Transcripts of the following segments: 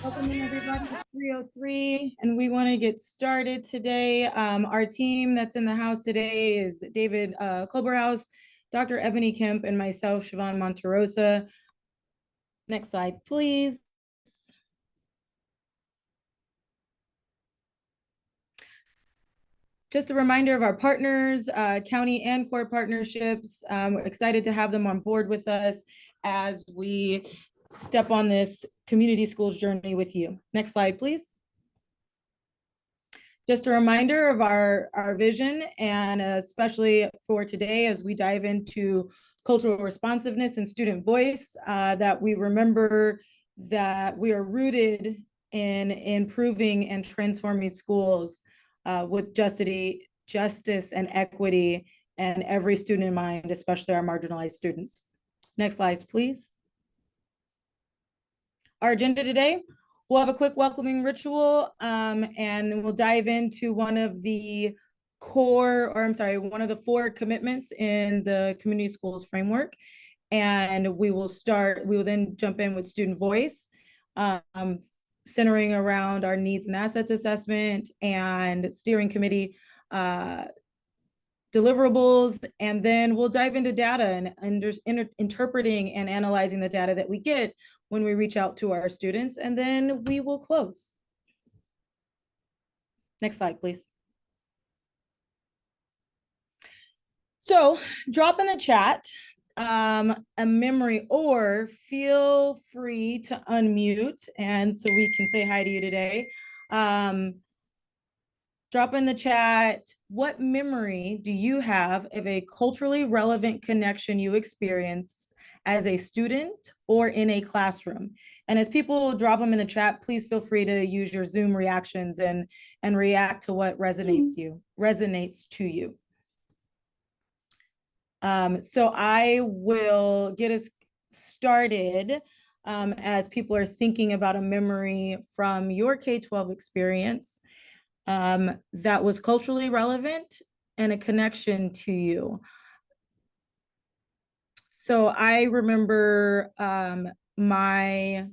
Welcome in everybody to 303, and we want to get started today. Our team that's in the house today is David Culberhouse, Dr. Ebony Kemp, and myself, Siobhan Monterosa. Next slide, please. Just a reminder of our partners, county and core partnerships. We're excited to have them on board with us as we step on this community schools journey with you. Next slide, please. Just a reminder of our vision, and especially for today as we dive into cultural responsiveness and student voice, that we remember that we are rooted in improving and transforming schools with justice and equity and every student in mind, especially our marginalized students. Next slide, please. Our agenda today, we'll have a quick welcoming ritual, and we'll dive into one of the four commitments in the community schools framework. And we will then jump in with student voice, centering around our needs and assets assessment and steering committee deliverables. And then we'll dive into data and interpreting and analyzing the data that we get when we reach out to our students, and then we will close. Next slide, please. So drop in the chat a memory, or feel free to unmute, and so we can say hi to you today. Drop in the chat, what memory do you have of a culturally relevant connection you experienced as a student or in a classroom? And as people drop them in the chat, please feel free to use your Zoom reactions and react to what resonates to you. So I will get us started as people are thinking about a memory from your K-12 experience that was culturally relevant and a connection to you. So I remember my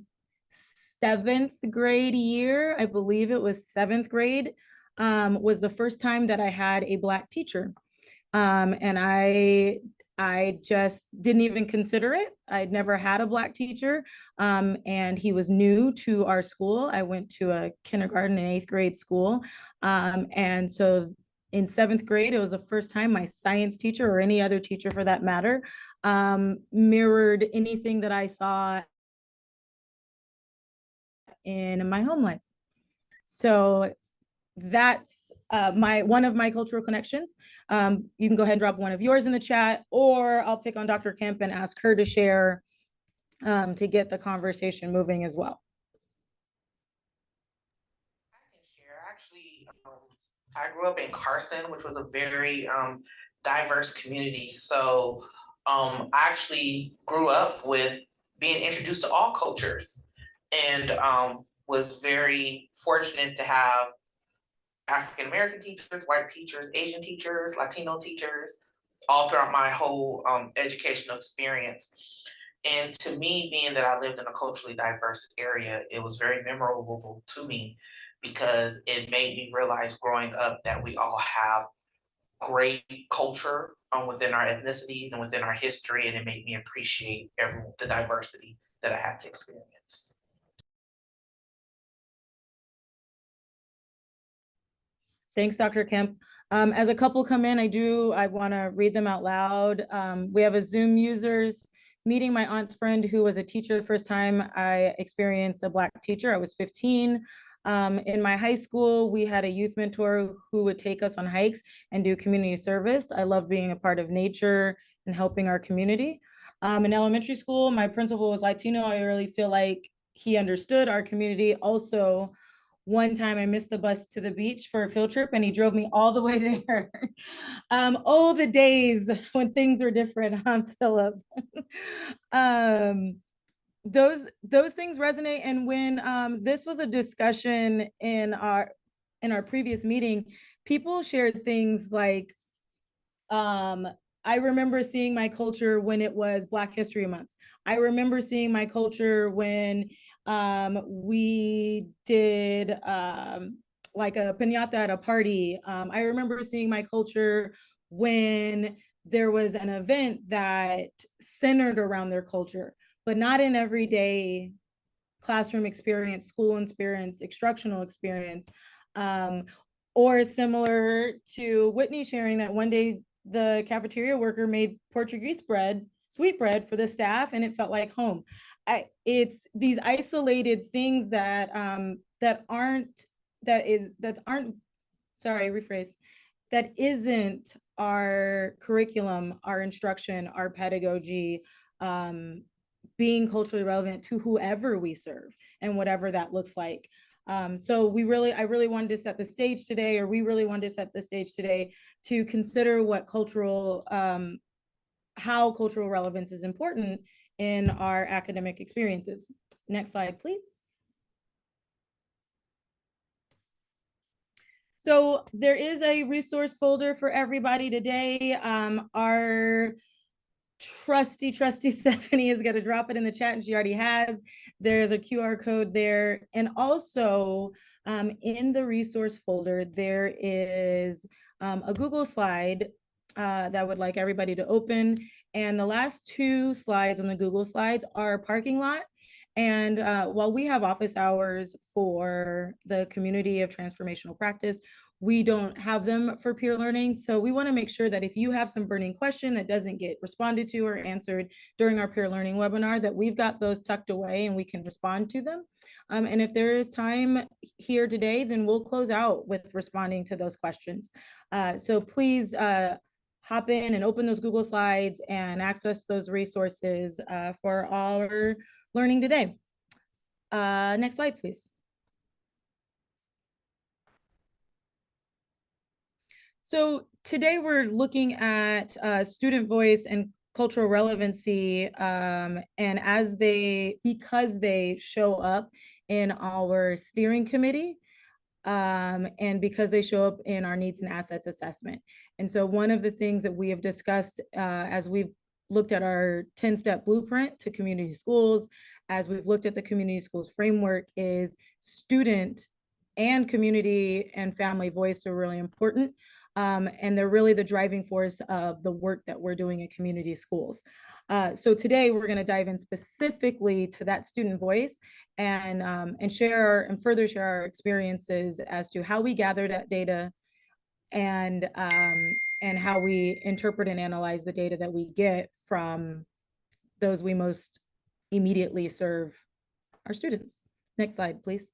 7th grade year, I believe it was 7th grade, was the first time that I had a Black teacher. And I just didn't even consider it. I'd never had a Black teacher, and he was new to our school. I went to a kindergarten and 8th grade school. And so in 7th grade, it was the first time my science teacher, or any other teacher for that matter, mirrored anything that I saw in my home life. So that's one of my cultural connections. You can go ahead and drop one of yours in the chat, or I'll pick on Dr. Kemp and ask her to share to get the conversation moving as well. I can share. Actually, I grew up in Carson, which was a very diverse community. So I actually grew up with being introduced to all cultures, and was very fortunate to have African American teachers, white teachers, Asian teachers, Latino teachers, all throughout my whole educational experience. And to me, being that I lived in a culturally diverse area, it was very memorable to me because it made me realize growing up that we all have great culture within our ethnicities and within our history, and it made me appreciate the diversity that I had to experience. Thanks, Dr. Kemp. As a couple come in, I want to read them out loud. We have a Zoom users meeting my aunt's friend who was a teacher the first time I experienced a Black teacher. I was 15. In my high school, we had a youth mentor who would take us on hikes and do community service. I love being a part of nature and helping our community. In elementary school, my principal was Latino. I really feel like he understood our community. Also, one time I missed the bus to the beach for a field trip and he drove me all the way there. Oh, the days when things were different, Philip. Those things resonate. And when this was a discussion in our previous meeting, people shared things like, I remember seeing my culture when it was Black History Month. I remember seeing my culture when We did like a piñata at a party. I remember seeing my culture when there was an event that centered around their culture, but not in everyday classroom experience, school experience, instructional experience. Or similar to Whitney sharing that one day the cafeteria worker made Portuguese bread, sweet bread for the staff, and it felt like home. It's these isolated things that aren't sorry, rephrase, that isn't our curriculum, our instruction, our pedagogy, being culturally relevant to whoever we serve and whatever that looks like. So I really wanted to set the stage today, or we really wanted to set the stage today to consider what how cultural relevance is important in our academic experiences. Next slide, please. So there is a resource folder for everybody today. Our trusty Stephanie is going to drop it in the chat, and she already has. There's a QR code there. And also in the resource folder, there is a Google slide that I would like everybody to open. And the last two slides on the Google slides are parking lot. And while we have office hours for the community of transformational practice, we don't have them for peer learning. So we want to make sure that if you have some burning question that doesn't get responded to or answered during our peer learning webinar, that we've got those tucked away and we can respond to them. And if there is time here today, then we'll close out with responding to those questions. So please hop in and open those Google Slides and access those resources for our learning today. Next slide, please. So today we're looking at student voice and cultural relevancy, and because they show up in our steering committee, and because they show up in our needs and assets assessment. And so one of the things that we have discussed as we've looked at our 10-step blueprint to community schools, as we've looked at the community schools framework, is student and community and family voice are really important. And they're really the driving force of the work that we're doing in community schools. So today we're going to dive in specifically to that student voice and further share our experiences as to how we gather that data and how we interpret and analyze the data that we get from those we most immediately serve, our students. Next slide, please.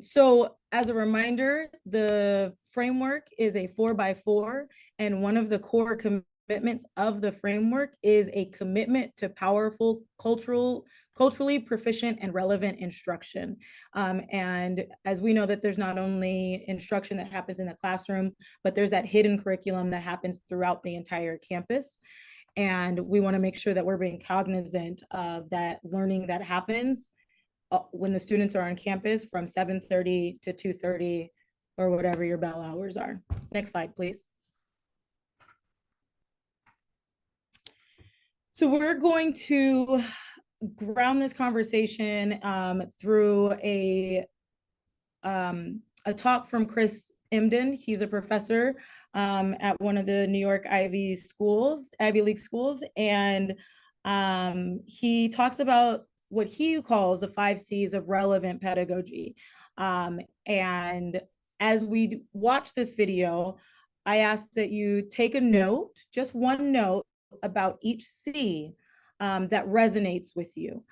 So as a reminder, the framework is a 4x4, and one of the core commitments of the framework is a commitment to powerful, culturally proficient and relevant instruction. And as we know that there's not only instruction that happens in the classroom, but there's that hidden curriculum that happens throughout the entire campus. And we want to make sure that we're being cognizant of that learning that happens when the students are on campus from 7:30 to 2:30 or whatever your bell hours are. Next slide, please. So we're going to ground this conversation through a talk from Chris Emdin. He's a professor at one of the New York Ivy League schools, and he talks about what he calls the 5 C's of relevant pedagogy. And as we watch this video, I ask that you take a note, just one note about each C that resonates with you.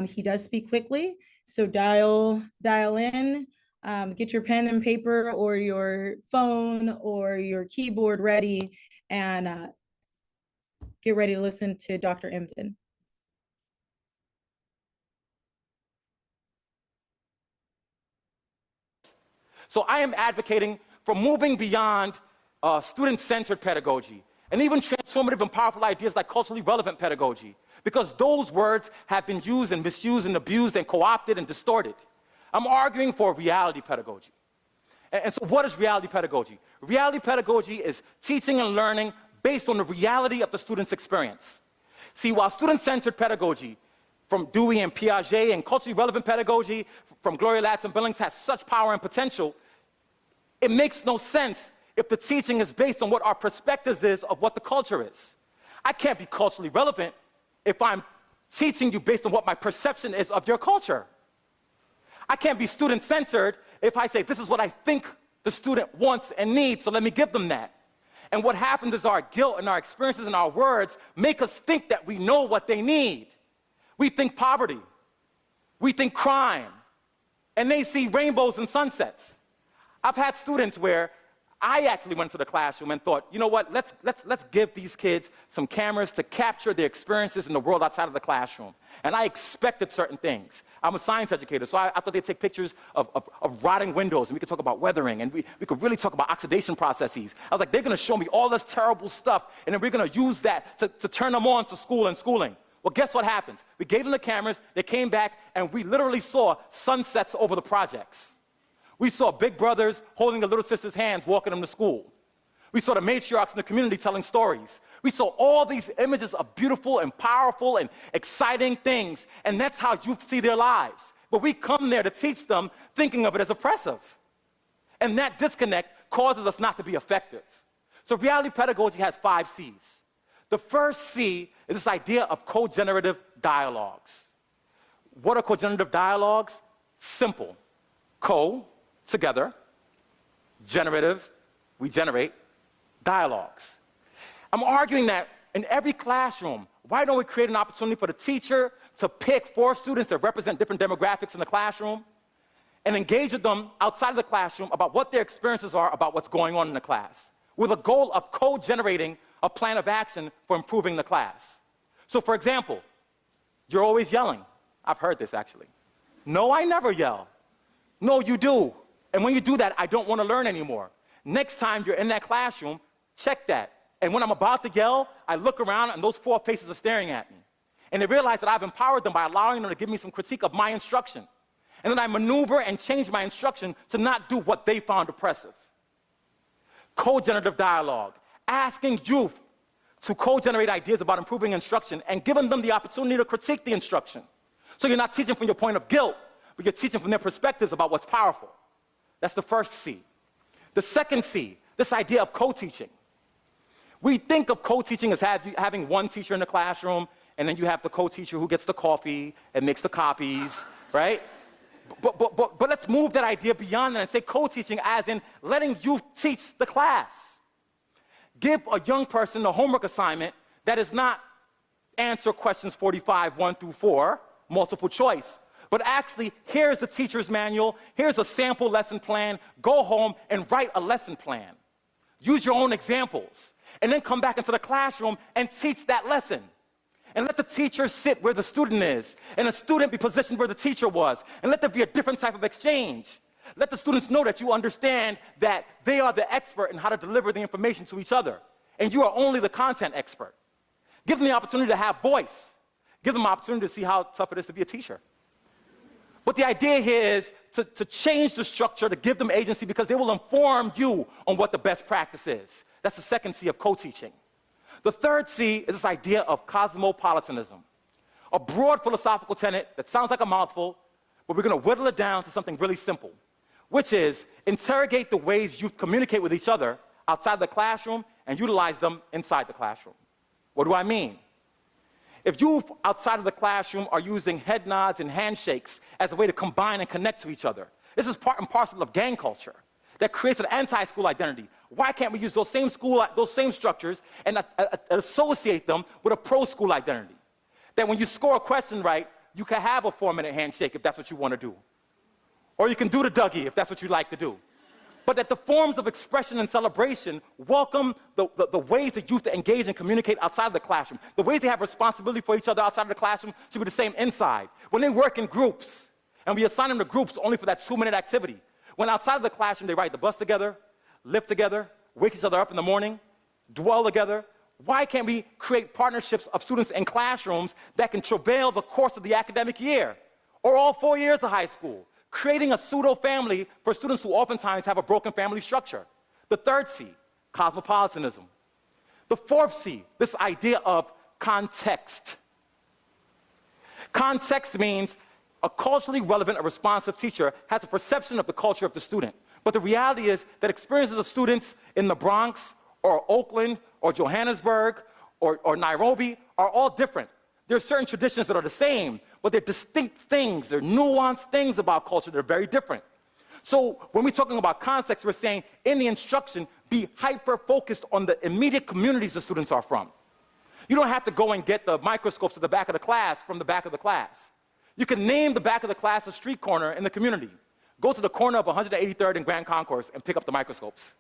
He does speak quickly, so dial in, get your pen and paper or your phone or your keyboard ready, and get ready to listen to Dr. Emdin. So I am advocating for moving beyond student-centered pedagogy and even transformative and powerful ideas like culturally relevant pedagogy, because those words have been used and misused and abused and co-opted and distorted. I'm arguing for reality pedagogy. And so what is reality pedagogy? Reality pedagogy is teaching and learning based on the reality of the student's experience. See, while student-centered pedagogy from Dewey and Piaget and culturally relevant pedagogy from Gloria Ladson-Billings has such power and potential, it makes no sense if the teaching is based on what our perspectives is of what the culture is. I can't be culturally relevant if I'm teaching you based on what my perception is of your culture. I can't be student-centered if I say, this is what I think the student wants and needs, so let me give them that. And what happens is our guilt and our experiences and our words make us think that we know what they need. We think poverty. We think crime. And they see rainbows and sunsets. I've had students where I actually went to the classroom and thought, you know what, let's give these kids some cameras to capture their experiences in the world outside of the classroom. And I expected certain things. I'm a science educator, so I thought they'd take pictures of rotting windows, and we could talk about weathering, and we could really talk about oxidation processes. I was like, they're gonna show me all this terrible stuff, and then we're gonna use that to turn them on to school and schooling. Well, guess what happened? We gave them the cameras, they came back, and we literally saw sunsets over the projects. We saw big brothers holding the little sisters' hands, walking them to school. We saw the matriarchs in the community telling stories. We saw all these images of beautiful and powerful and exciting things, and that's how youth see their lives. But we come there to teach them thinking of it as oppressive. And that disconnect causes us not to be effective. So reality pedagogy has 5 C's. The first C is this idea of co-generative dialogues. What are co-generative dialogues? Simple. Co, together, generative, we generate, dialogues. I'm arguing that in every classroom, why don't we create an opportunity for the teacher to pick 4 students that represent different demographics in the classroom and engage with them outside of the classroom about what their experiences are about what's going on in the class, with a goal of co-generating a plan of action for improving the class. So for example, you're always yelling. I've heard this actually. No, I never yell. No, you do. And when you do that, I don't want to learn anymore. Next time you're in that classroom, check that. And when I'm about to yell, I look around and those 4 faces are staring at me. And they realize that I've empowered them by allowing them to give me some critique of my instruction. And then I maneuver and change my instruction to not do what they found oppressive. Co-generative dialogue, asking youth to co-generate ideas about improving instruction and giving them the opportunity to critique the instruction. So you're not teaching from your point of guilt, but you're teaching from their perspectives about what's powerful. That's the first C. The second C, this idea of co-teaching. We think of co-teaching as having one teacher in the classroom, and then you have the co-teacher who gets the coffee and makes the copies, right? But let's move that idea beyond that and say co-teaching as in letting youth teach the class. Give a young person a homework assignment that is not answer questions 45, 1 through 4, multiple choice, but actually, here's the teacher's manual, here's a sample lesson plan, go home and write a lesson plan. Use your own examples, and then come back into the classroom and teach that lesson. And let the teacher sit where the student is, and the student be positioned where the teacher was, and let there be a different type of exchange. Let the students know that you understand that they are the expert in how to deliver the information to each other, and you are only the content expert. Give them the opportunity to have voice. Give them the opportunity to see how tough it is to be a teacher. But the idea here is to change the structure, to give them agency, because they will inform you on what the best practice is. That's the second C of co-teaching. The third C is this idea of cosmopolitanism, a broad philosophical tenet that sounds like a mouthful, but we're going to whittle it down to something really simple, which is interrogate the ways youth communicate with each other outside the classroom and utilize them inside the classroom. What do I mean? If youth outside of the classroom are using head nods and handshakes as a way to combine and connect to each other, this is part and parcel of gang culture that creates an anti-school identity. Why can't we use those same structures and associate them with a pro-school identity? That when you score a question right, you can have a 4-minute handshake if that's what you want to do. Or you can do the Dougie if that's what you like to do. But that the forms of expression and celebration welcome the ways that youth engage and communicate outside of the classroom. The ways they have responsibility for each other outside of the classroom should be the same inside. When they work in groups, and we assign them to groups only for that 2-minute activity, when outside of the classroom they ride the bus together, live together, wake each other up in the morning, dwell together, why can't we create partnerships of students in classrooms that can travail the course of the academic year, or all 4 years of high school? Creating a pseudo-family for students who oftentimes have a broken family structure. The third C, cosmopolitanism. The fourth C, this idea of context. Context means a culturally relevant or responsive teacher has a perception of the culture of the student. But the reality is that experiences of students in the Bronx or Oakland or Johannesburg or Nairobi are all different. There are certain traditions that are the same, but they're distinct things, they're nuanced things about culture that are very different. So when we're talking about context, we're saying in the instruction, be hyper-focused on the immediate communities the students are from. You don't have to go and get the microscopes at the back of the class from the back of the class. You can name the back of the class a street corner in the community. Go to the corner of 183rd and Grand Concourse and pick up the microscopes.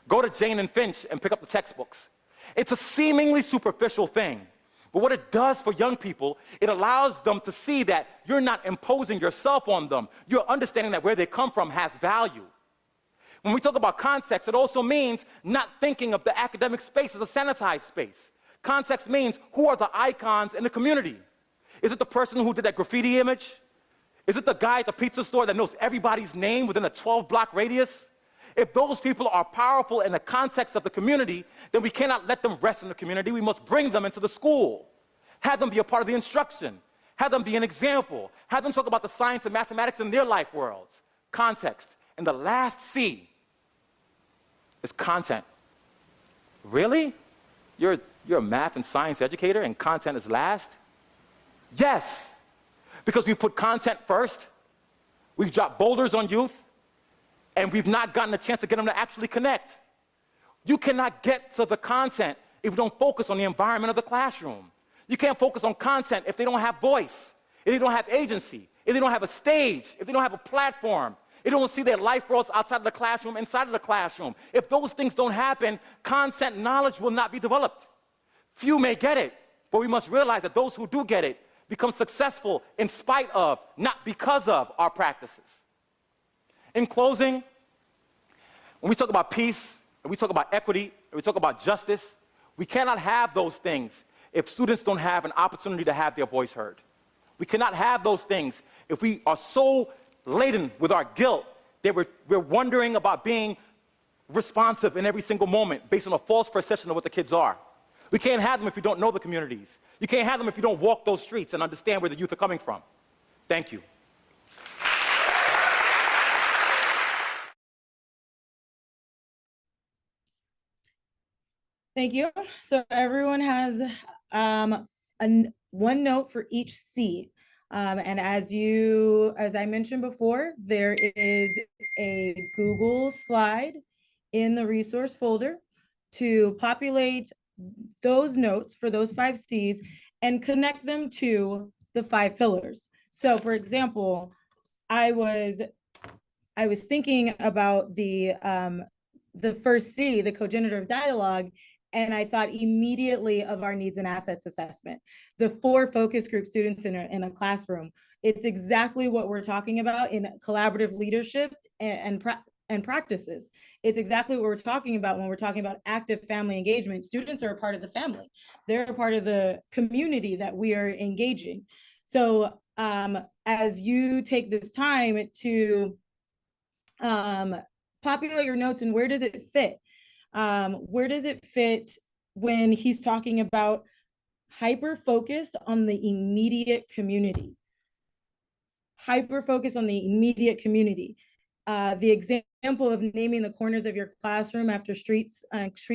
Go to Jane and Finch and pick up the textbooks. It's a seemingly superficial thing, but what it does for young people, it allows them to see that you're not imposing yourself on them. You're understanding that where they come from has value. When we talk about context, it also means not thinking of the academic space as a sanitized space. Context means who are the icons in the community? Is it the person who did that graffiti image? Is it the guy at the pizza store that knows everybody's name within a 12-block radius? If those people are powerful in the context of the community, then we cannot let them rest in the community. We must bring them into the school. Have them be a part of the instruction. Have them be an example. Have them talk about the science and mathematics in their life worlds. Context. And the last C is content. Really? You're a math and science educator and content is last? Yes, because we've put content first, we've dropped boulders on youth, and we've not gotten a chance to get them to actually connect. You cannot get to the content if you don't focus on the environment of the classroom. You can't focus on content if they don't have voice, if they don't have agency, if they don't have a stage, if they don't have a platform, if they don't see their life worlds outside of the classroom, inside of the classroom. If those things don't happen, content knowledge will not be developed. Few may get it, but we must realize that those who do get it become successful in spite of, not because of, our practices. In closing, when we talk about peace, and we talk about equity, and we talk about justice, we cannot have those things if students don't have an opportunity to have their voice heard. We cannot have those things if we are so laden with our guilt that we're wondering about being responsive in every single moment based on a false perception of what the kids are. We can't have them if you don't know the communities. You can't have them if you don't walk those streets and understand where the youth are coming from. Thank you. Thank you. So everyone has one note for each C. And as I mentioned before, there is a Google slide in the resource folder to populate those notes for those 5 C's and connect them to the 5 pillars. So for example, I was thinking about the first C, the cogenerative dialogue, and I thought immediately of our needs and assets assessment. The 4 focus group students in a classroom. It's exactly what we're talking about in collaborative leadership and practices. It's exactly what we're talking about when we're talking about active family engagement. Students are a part of the family. They're a part of the community that we are engaging. So as you take this time to populate your notes and where does it fit? Where does it fit when he's talking about hyper-focused on the immediate community? Hyper-focused on the immediate community. The example of naming the corners of your classroom after street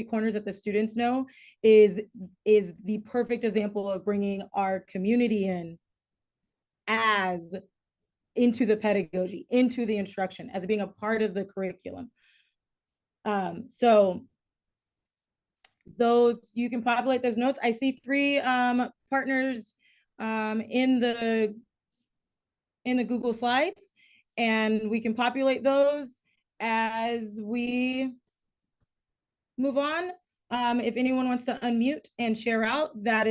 corners that the students know is the perfect example of bringing our community into the pedagogy, into the instruction, as being a part of the curriculum. So you can populate those notes. I see 3 partners in the Google Slides, and we can populate those as we move on. If anyone wants to unmute and share out, that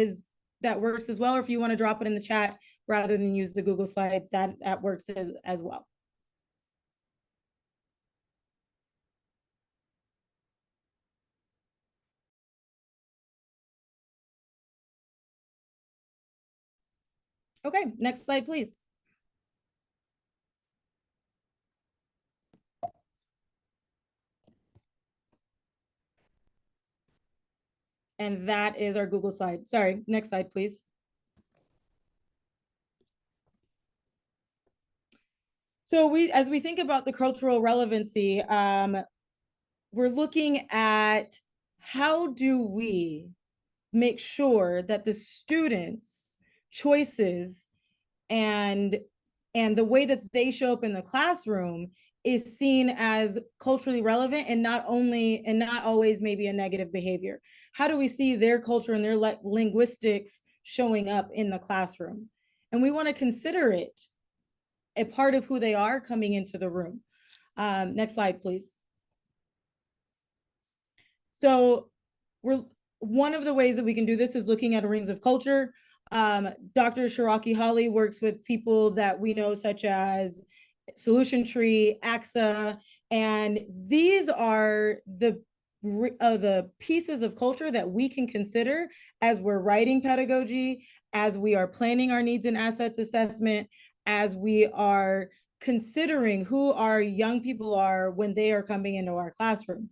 works as well. Or if you want to drop it in the chat rather than use the Google slide, that works as well. Okay, next slide, please. And that is our Google slide. Sorry, next slide, please. So as we think about the cultural relevancy, we're looking at how do we make sure that the students' choices and the way that they show up in the classroom is seen as culturally relevant and not always maybe a negative behavior. How do we see their culture and their linguistics showing up in the classroom? And we want to consider it a part of who they are coming into the room. Next slide, please. So one of the ways that we can do this is looking at rings of culture. Dr. Shiraki Holly works with people that we know, such as Solution Tree, AXA, and these are the pieces of culture that we can consider as we're writing pedagogy, as we are planning our needs and assets assessment, as we are considering who our young people are when they are coming into our classroom.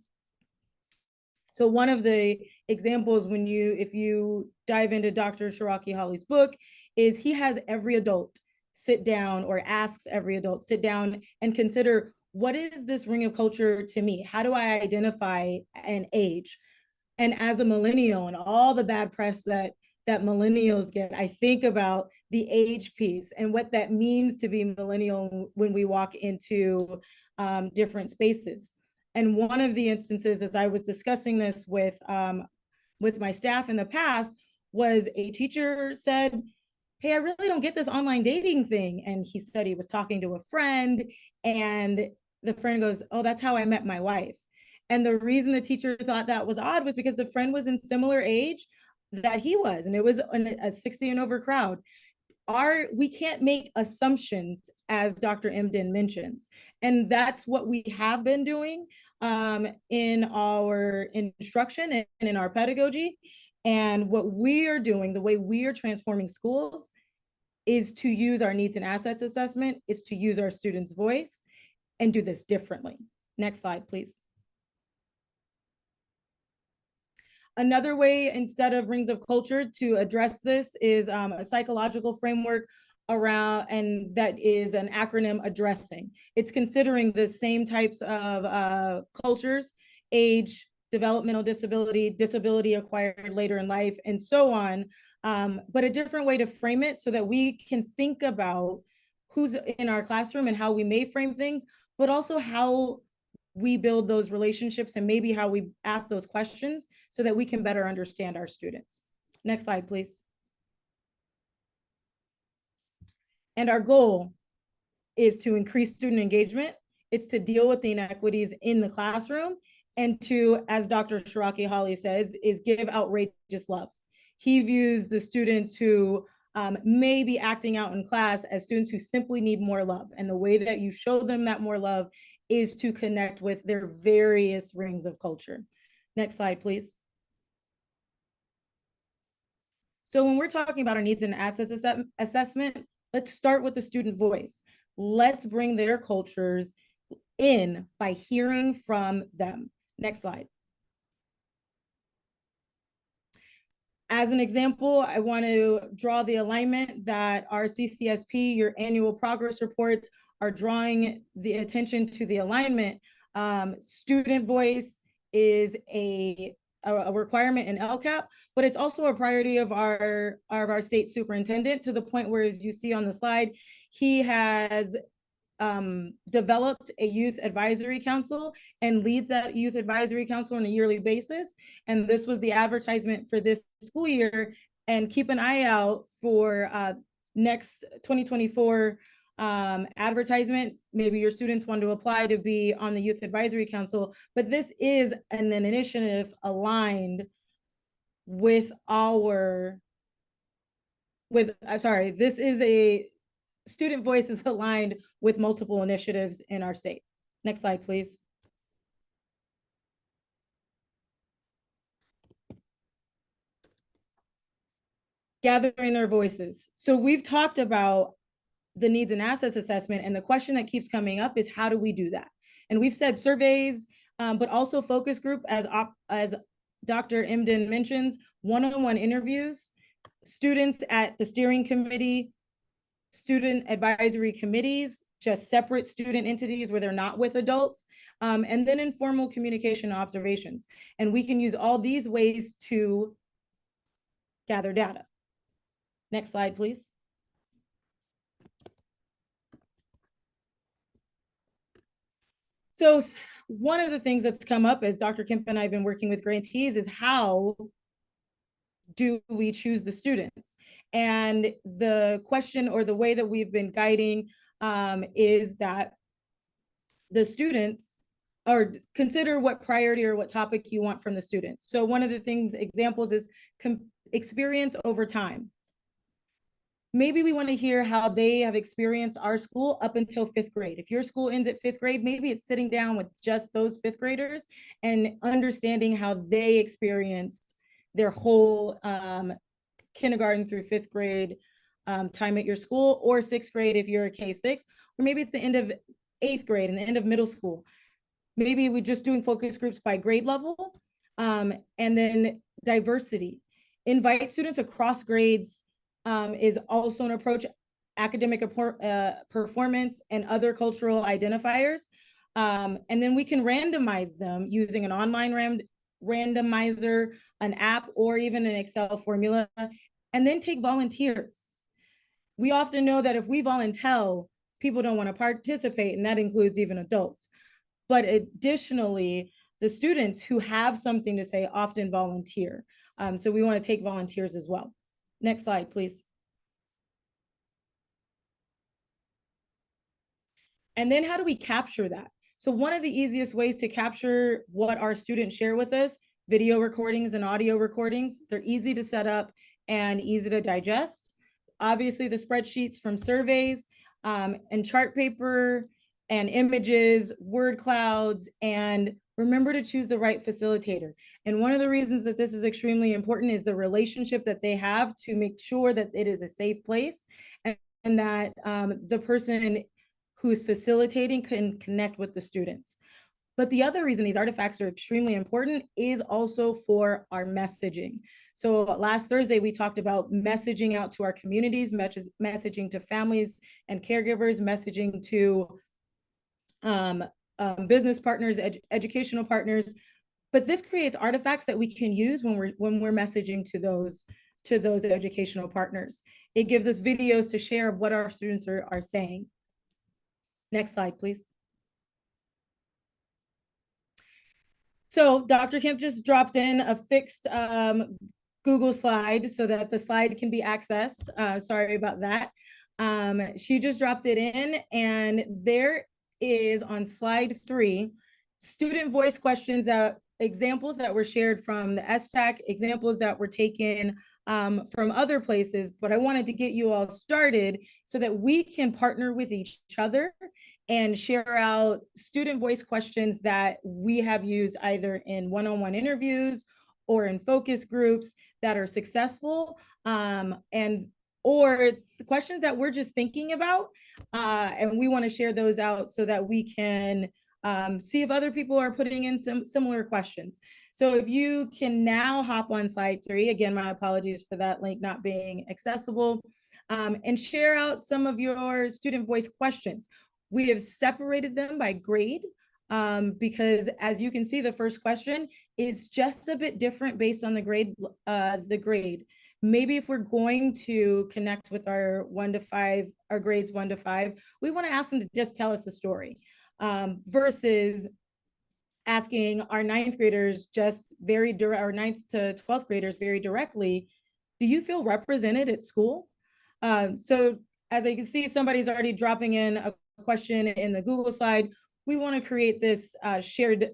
So one of the examples if you dive into Dr. Shiraki Holly's book, is he has every adult sit down, or asks every adult sit down and consider, what is this ring of culture to me? How do I identify an age? And as a millennial and all the bad press that millennials get, I think about the age piece and what that means to be millennial when we walk into different spaces. And one of the instances, as I was discussing this with my staff in the past, was a teacher said, hey, I really don't get this online dating thing. And he said he was talking to a friend, and the friend goes, oh, that's how I met my wife. And the reason the teacher thought that was odd was because the friend was in similar age that he was, and it was a 60 and over crowd. We can't make assumptions, as Dr. Emden mentions. And that's what we have been doing in our instruction and in our pedagogy. And what we are doing, the way we are transforming schools, is to use our needs and assets assessment, is to use our students' voice and do this differently. Next slide, please. Another way, instead of rings of culture, to address this is a psychological framework around, and that is an acronym, addressing. It's considering the same types of cultures: age, developmental disability, disability acquired later in life, and so on, but a different way to frame it so that we can think about who's in our classroom and how we may frame things, but also how we build those relationships and maybe how we ask those questions so that we can better understand our students. Next slide, please. And our goal is to increase student engagement. It's to deal with the inequities in the classroom, and to, as Dr. Shiraki Holly says, is give outrageous love. He views the students who may be acting out in class as students who simply need more love. And the way that you show them that more love is to connect with their various rings of culture. Next slide, please. So when we're talking about our needs and assets assessment, let's start with the student voice. Let's bring their cultures in by hearing from them. Next slide. As an example, I want to draw the alignment that our CCSP, your annual progress reports, are drawing the attention to the alignment. Student voice is a requirement in LCAP, but it's also a priority of our state superintendent, to the point where, as you see on the slide, he has developed a youth advisory council and leads that youth advisory council on a yearly basis. And this was the advertisement for this school year. And keep an eye out for next 2024 advertisement. Maybe your students want to apply to be on the Youth Advisory Council, but this is an initiative aligned with this is a student voice is aligned with multiple initiatives in our state. Next slide, please. Gathering their voices. So we've talked about the needs and assets assessment, and the question that keeps coming up is, how do we do that? And we've said surveys, but also focus group as Dr. Emden mentions, one-on-one interviews, students at the steering committee, student advisory committees, just separate student entities where they're not with adults, and then informal communication and observations. And we can use all these ways to gather data. Next slide, please. So one of the things that's come up as Dr. Kemp and I have been working with grantees is how do we choose the students? And the question or the way that we've been guiding is that the students or consider what priority or what topic you want from the students. So one of the things, examples is experience over time. Maybe we want to hear how they have experienced our school up until 5th grade. If your school ends at 5th grade, maybe it's sitting down with just those 5th graders and understanding how they experienced their whole kindergarten through 5th grade time at your school, or 6th grade if you're a K-6, or maybe it's the end of 8th grade and the end of middle school. Maybe we're just doing focus groups by grade level, and then diversity. Invite students across grades is also an approach, academic performance and other cultural identifiers. And then we can randomize them using an online randomizer, an app, or even an Excel formula, and then take volunteers. We often know that if we volunteer, people don't want to participate, and that includes even adults. But additionally, the students who have something to say often volunteer. So we want to take volunteers as well. Next slide, please. And then how do we capture that? So one of the easiest ways to capture what our students share with us, video recordings and audio recordings, they're easy to set up and easy to digest. Obviously, the spreadsheets from surveys and chart paper and images, word clouds, and remember to choose the right facilitator. And one of the reasons that this is extremely important is the relationship that they have to make sure that it is a safe place and that the person who's facilitating can connect with the students. But the other reason these artifacts are extremely important is also for our messaging. So last Thursday, we talked about messaging out to our communities, messaging to families and caregivers, messaging to business partners, educational partners. But this creates artifacts that we can use when we're messaging to those educational partners. It gives us videos to share of what our students are saying. Next slide, please. So Dr. Kemp just dropped in a fixed Google slide so that the slide can be accessed. Sorry about that. She just dropped it in, and there is on slide 3, student voice questions, examples that were shared from the STAC, examples that were taken from other places, but I wanted to get you all started so that we can partner with each other and share out student voice questions that we have used either in one-on-one interviews or in focus groups that are successful, or questions that we're just thinking about, and we want to share those out so that we can see if other people are putting in some similar questions. So if you can now hop on slide 3, again, my apologies for that link not being accessible, and share out some of your student voice questions. We have separated them by grade because as you can see, the first question is just a bit different based on the grade. Maybe if we're going to connect with our 1 to 5, our grades 1 to 5, we want to ask them to just tell us a story versus asking our 9th graders just very direct, our 9th to 12th graders very directly, do you feel represented at school? So as I can see, somebody's already dropping in a question in the Google slide. We want to create this shared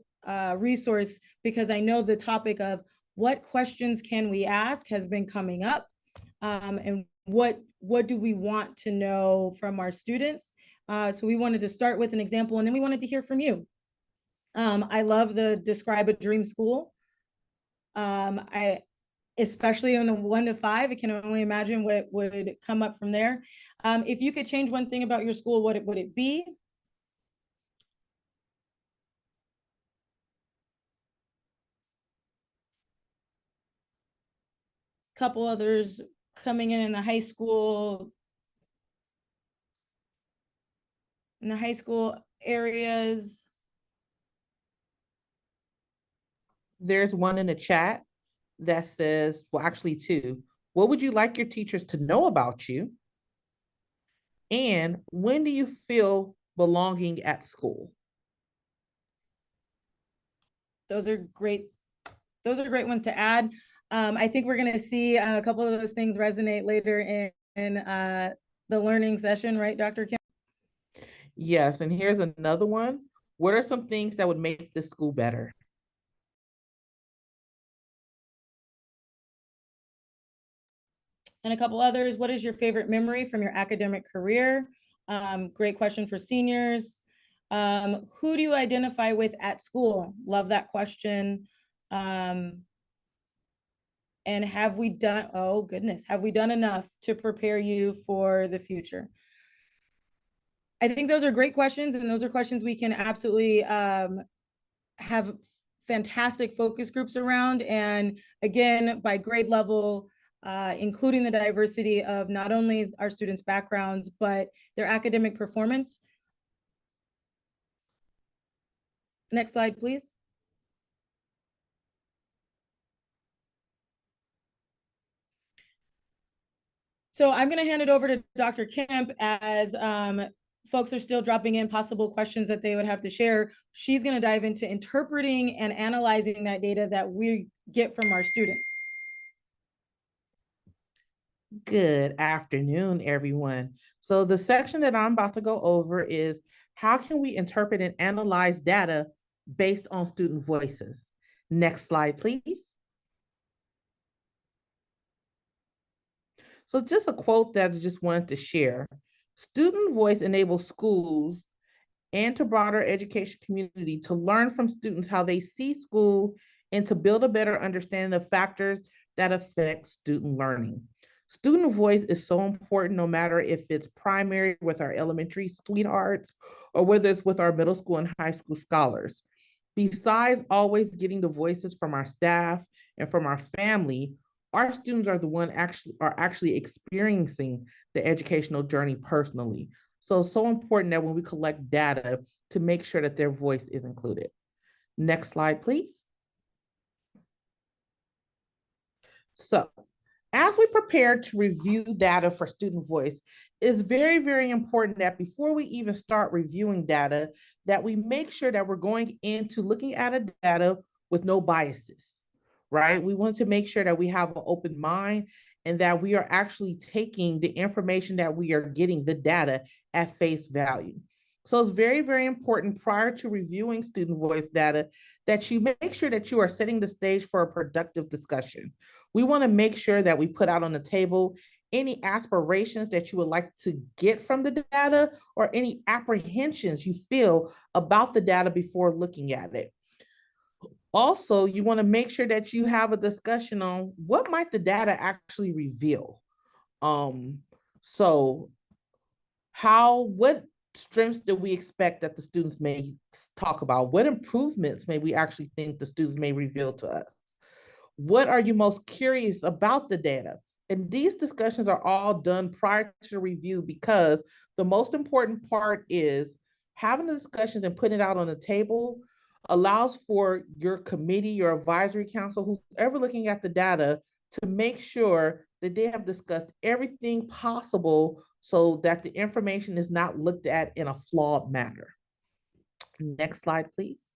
resource because I know the topic of what questions can we ask has been coming up, and what do we want to know from our students. So we wanted to start with an example, and then we wanted to hear from you. I love the describe a dream school. Especially on the 1 to 5, I can only imagine what would come up from there. If you could change one thing about your school, what would it be? couple others coming in the high school, areas. There's one in the chat that says, well, actually two. What would you like your teachers to know about you? And when do you feel belonging at school? Those are great. Those are great ones to add. I think we're going to see a couple of those things resonate later in the learning session, right, Dr. Kim? Yes, and here's another one. What are some things that would make this school better? And a couple others. What is your favorite memory from your academic career? Great question for seniors. Who do you identify with at school? Love that question. And have we done, oh goodness, have we done enough to prepare you for the future? I think those are great questions, and those are questions we can absolutely have fantastic focus groups around. And again, by grade level, including the diversity of not only our students' backgrounds, but their academic performance. Next slide, please. So I'm going to hand it over to Dr. Kemp as folks are still dropping in possible questions that they would have to share. She's going to dive into interpreting and analyzing that data that we get from our students. Good afternoon, everyone. So the section that I'm about to go over is how can we interpret and analyze data based on student voices? Next slide, please. So just a quote that I just wanted to share. Student voice enables schools and to broader education community to learn from students how they see school and to build a better understanding of factors that affect student learning. Student voice is so important no matter if it's primary with our elementary sweethearts or whether it's with our middle school and high school scholars. Besides always getting the voices from our staff and from our family, our students are the one actually experiencing the educational journey personally. So it's so important that when we collect data to make sure that their voice is included. Next slide, please. So as we prepare to review data for student voice, it's very, very important that before we even start reviewing data, that we make sure that we're going into looking at a data with no biases, right? We want to make sure that we have an open mind and that we are actually taking the information that we are getting, the data, at face value. So it's very, very important prior to reviewing student voice data that you make sure that you are setting the stage for a productive discussion. We want to make sure that we put out on the table any aspirations that you would like to get from the data or any apprehensions you feel about the data before looking at it. Also, you want to make sure that you have a discussion on what might the data actually reveal. What strengths do we expect that the students may talk about? What improvements may we actually think the students may reveal to us? What are you most curious about the data? And these discussions are all done prior to review because the most important part is having the discussions and putting it out on the table allows for your committee, your advisory council, who's ever looking at the data to make sure that they have discussed everything possible so that the information is not looked at in a flawed manner. Next slide, please.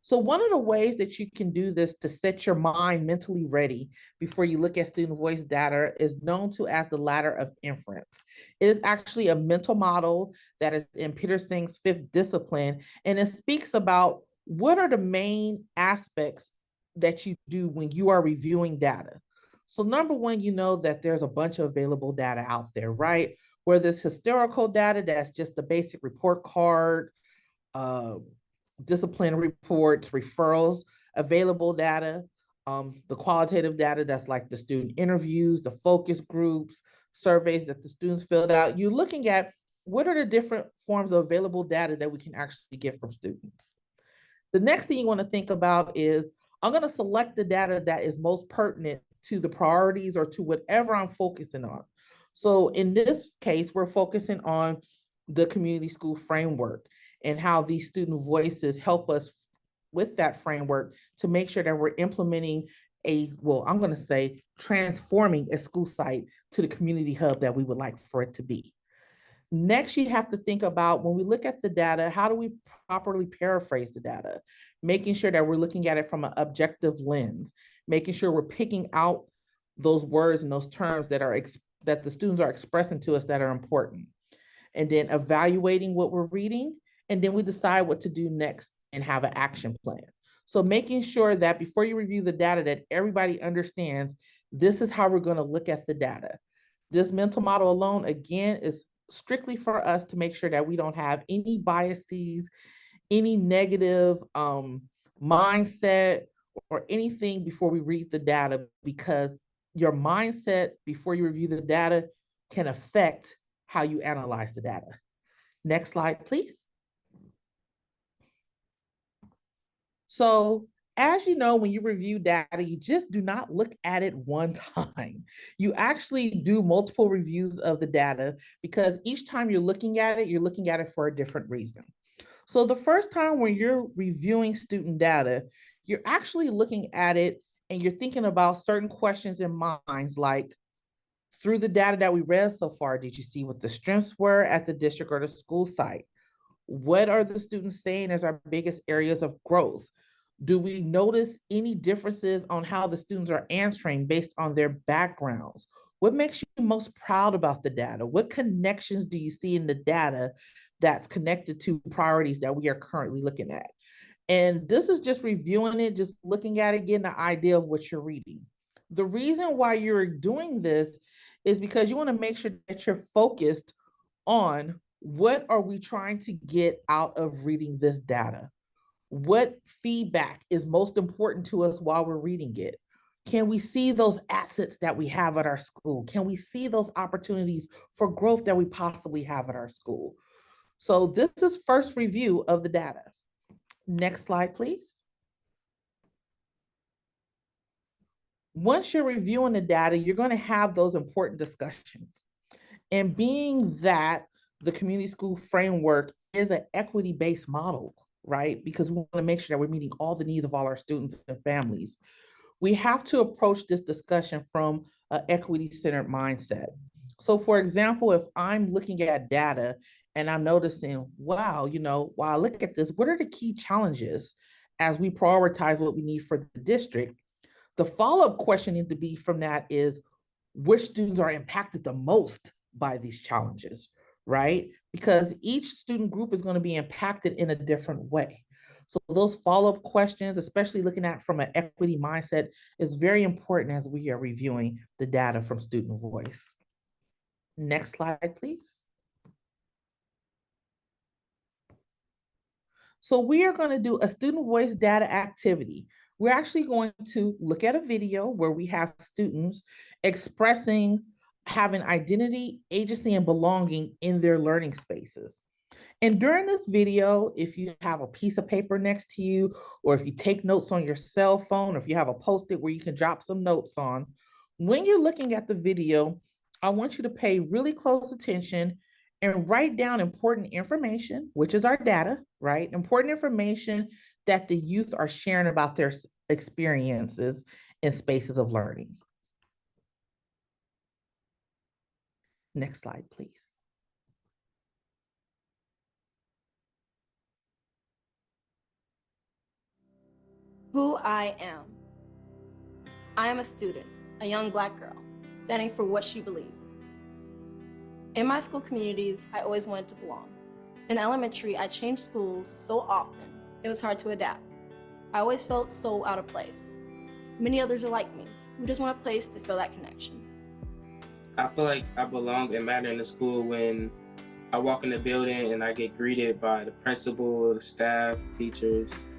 So one of the ways that you can do this to set your mind mentally ready before you look at student voice data is known to as the ladder of inference. It is actually a mental model that is in Peter Singh's 5th discipline, and it speaks about what are the main aspects that you do when you are reviewing data. So number one, you know that there's a bunch of available data out there, right? Whether it's historical data, that's just the basic report card, disciplinary reports, referrals, available data, the qualitative data that's like the student interviews, the focus groups, surveys that the students filled out. You're looking at what are the different forms of available data that we can actually get from students. The next thing you want to think about is I'm going to select the data that is most pertinent to the priorities or to whatever I'm focusing on. So in this case, we're focusing on the community school framework and how these student voices help us with that framework to make sure that we're implementing I'm going to say transforming a school site to the community hub that we would like for it to be. Next, you have to think about, when we look at the data, how do we properly paraphrase the data? Making sure that we're looking at it from an objective lens, making sure we're picking out those words and those terms that the students are expressing to us that are important. And then evaluating what we're reading, and then we decide what to do next and have an action plan. So making sure that before you review the data, that everybody understands this is how we're going to look at the data. This mental model alone, again, is strictly for us to make sure that we don't have any biases, any negative mindset or anything before we read the data, because your mindset before you review the data can affect how you analyze the data. Next slide, please. So as you know, when you review data, you just do not look at it one time. You actually do multiple reviews of the data, because each time you're looking at it for a different reason. So the first time when you're reviewing student data, you're actually looking at it and you're thinking about certain questions in minds, like, through the data that we read so far, did you see what the strengths were at the district or the school site? What are the students saying as our biggest areas of growth? Do we notice any differences on how the students are answering based on their backgrounds? What makes you most proud about the data? What connections do you see in the data that's connected to priorities that we are currently looking at? And this is just reviewing it, just looking at it, getting an idea of what you're reading. The reason why you're doing this is because you want to make sure that you're focused on what are we trying to get out of reading this data? What feedback is most important to us while we're reading it? Can we see those assets that we have at our school? Can we see those opportunities for growth that we possibly have at our school? So this is first review of the data. Next slide, please. Once you're reviewing the data, you're going to have those important discussions. And being that the community school framework is an equity-based model, right? Because we want to make sure that we're meeting all the needs of all our students and families. We have to approach this discussion from an equity-centered mindset. So for example, if I'm looking at data and I'm noticing, wow, while I look at this, what are the key challenges as we prioritize what we need for the district? The follow-up question need to be from that is, which students are impacted the most by these challenges, right? Because each student group is going to be impacted in a different way. So those follow-up questions, especially looking at from an equity mindset, is very important as we are reviewing the data from Student Voice. Next slide, please. So we are going to do a Student Voice data activity. We're actually going to look at a video where we have students expressing having identity, agency, and belonging in their learning spaces. And during this video, if you have a piece of paper next to you, or if you take notes on your cell phone, or if you have a Post-it where you can drop some notes on, when you're looking at the video, I want you to pay really close attention and write down important information, which is our data, right? Important information that the youth are sharing about their experiences in spaces of learning. Next slide, please. Who I am. I am a student, a young Black girl, standing for what she believes. In my school communities, I always wanted to belong. In elementary, I changed schools so often, it was hard to adapt. I always felt so out of place. Many others are like me, who just want a place to feel that connection. I feel like I belong and matter in the school when I walk in the building and I get greeted by the principal, the staff, teachers,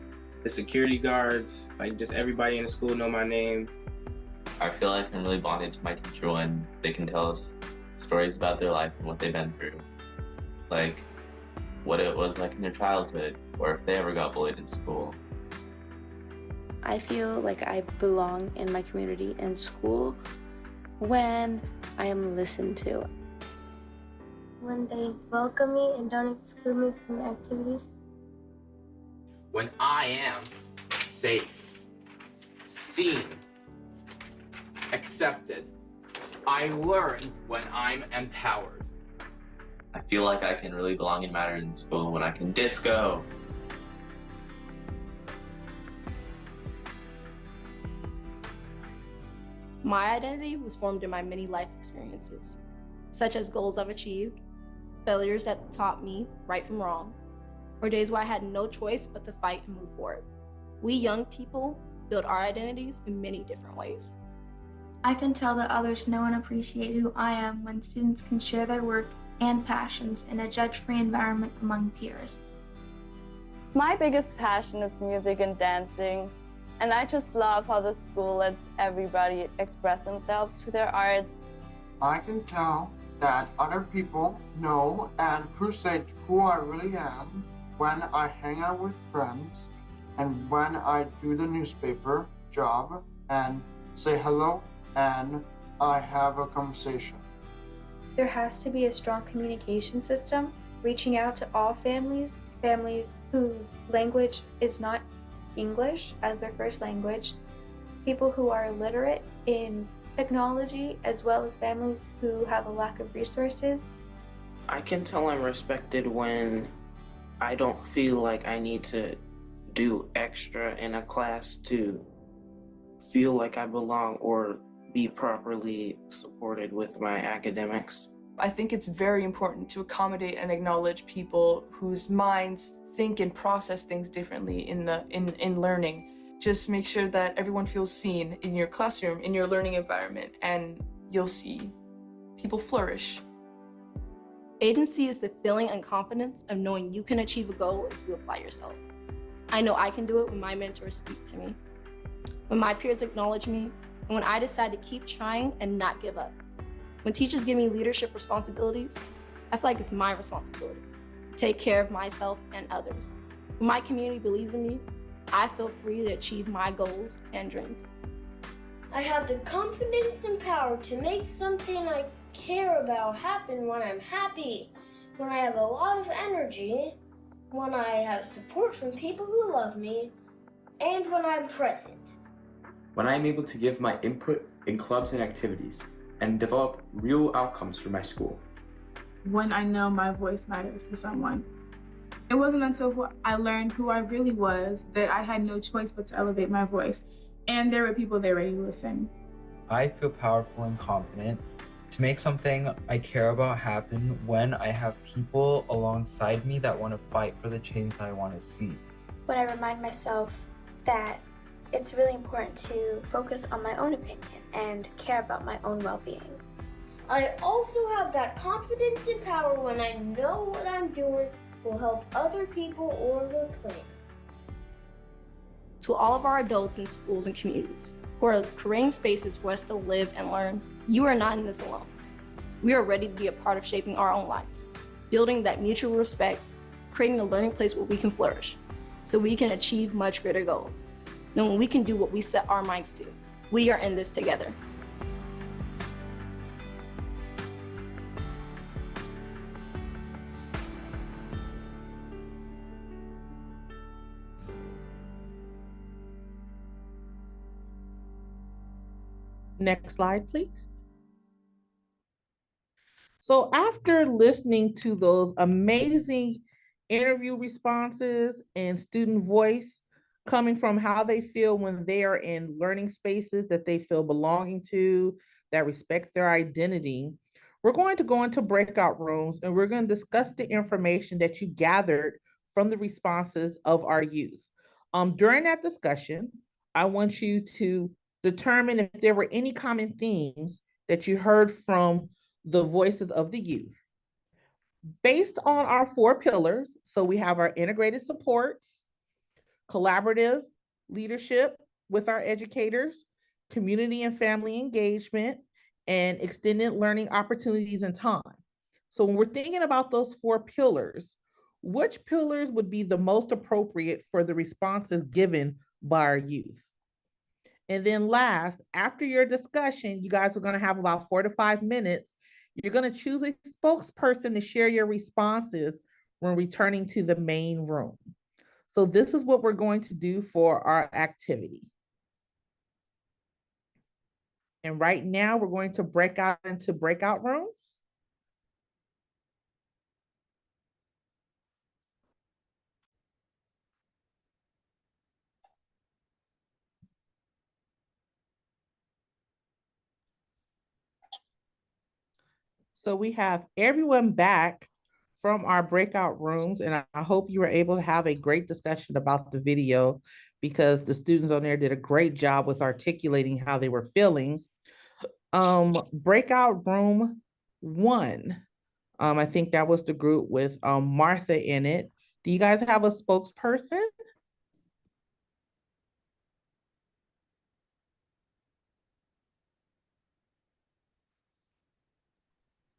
the security guards, like just everybody in the school know my name. I feel like I'm really bonded to my teacher when they can tell us stories about their life and what they've been through. Like what it was like in their childhood, or if they ever got bullied in school. I feel like I belong in my community and school when I am listened to. When they welcome me and don't exclude me from activities. When I am safe, seen, accepted. I learn when I'm empowered. I feel like I can really belong and matter in school when I can disco. My identity was formed in my many life experiences, such as goals I've achieved, failures that taught me right from wrong, or days where I had no choice but to fight and move forward. We young people build our identities in many different ways. I can tell that others know and appreciate who I am when students can share their work and passions in a judge-free environment among peers. My biggest passion is music and dancing, and I just love how the school lets everybody express themselves through their art. I can tell that other people know and appreciate who I really am when I hang out with friends and when I do the newspaper job and say hello and I have a conversation. There has to be a strong communication system, reaching out to all families whose language is not English as their first language, people who are literate in technology, as well as families who have a lack of resources. I can tell I'm respected when I don't feel like I need to do extra in a class to feel like I belong or be properly supported with my academics. I think it's very important to accommodate and acknowledge people whose minds think and process things differently in learning. Just make sure that everyone feels seen in your classroom, in your learning environment, and you'll see people flourish. Agency is the feeling and confidence of knowing you can achieve a goal if you apply yourself. I know I can do it when my mentors speak to me, when my peers acknowledge me, and when I decide to keep trying and not give up. When teachers give me leadership responsibilities, I feel like it's my responsibility to take care of myself and others. When my community believes in me, I feel free to achieve my goals and dreams. I have the confidence and power to make something I care about happen when I'm happy, when I have a lot of energy, when I have support from people who love me, and when I'm present. When I'm able to give my input in clubs and activities and develop real outcomes for my school. When I know my voice matters to someone. It wasn't until I learned who I really was that I had no choice but to elevate my voice, and there were people there ready to listen. I feel powerful and confident to make something I care about happen when I have people alongside me that want to fight for the change that I want to see. When I remind myself that it's really important to focus on my own opinion and care about my own well-being. I also have that confidence and power when I know what I'm doing will help other people or the planet. To all of our adults in schools and communities who are creating spaces for us to live and learn, you are not in this alone. We are ready to be a part of shaping our own lives, building that mutual respect, creating a learning place where we can flourish, so we can achieve much greater goals. Knowing we can do what we set our minds to. We are in this together. Next slide, please. So after listening to those amazing interview responses and student voice coming from how they feel when they are in learning spaces that they feel belonging to, that respect their identity, we're going to go into breakout rooms and we're going to discuss the information that you gathered from the responses of our youth. During that discussion, I want you to determine if there were any common themes that you heard from the voices of the youth. Based on our 4 pillars, so we have our integrated supports, collaborative leadership with our educators, community and family engagement, and extended learning opportunities and time. So when we're thinking about those 4 pillars, which pillars would be the most appropriate for the responses given by our youth? And then last, after your discussion, you guys are going to have about 4 to 5 minutes. You're going to choose a spokesperson to share your responses when returning to the main room. So this is what we're going to do for our activity. And right now we're going to break out into breakout rooms. So we have everyone back from our breakout rooms, and I hope you were able to have a great discussion about the video because the students on there did a great job with articulating how they were feeling. Breakout room 1. I think that was the group with Martha in it. Do you guys have a spokesperson?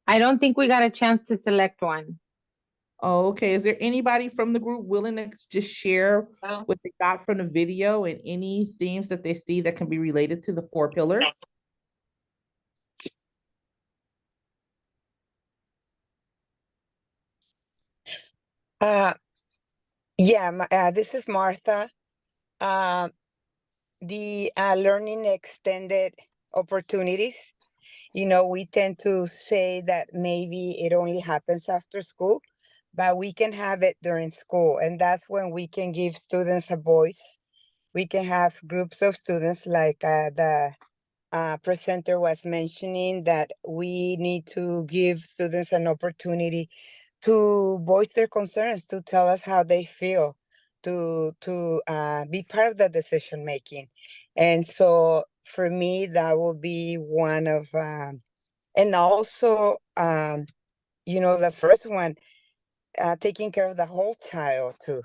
I don't think we got a chance to select one. Oh, okay. Is there anybody from the group willing to just share what they got from the video and any themes that they see that can be related to the 4 pillars? This is Martha. The learning extended opportunities. You know, we tend to say that maybe it only happens after school, but we can have it during school. And that's when we can give students a voice. We can have groups of students like the presenter was mentioning, that we need to give students an opportunity to voice their concerns, to tell us how they feel, to be part of the decision making. And so for me, that will be one of, and also, you know, the first one, taking care of the whole child too.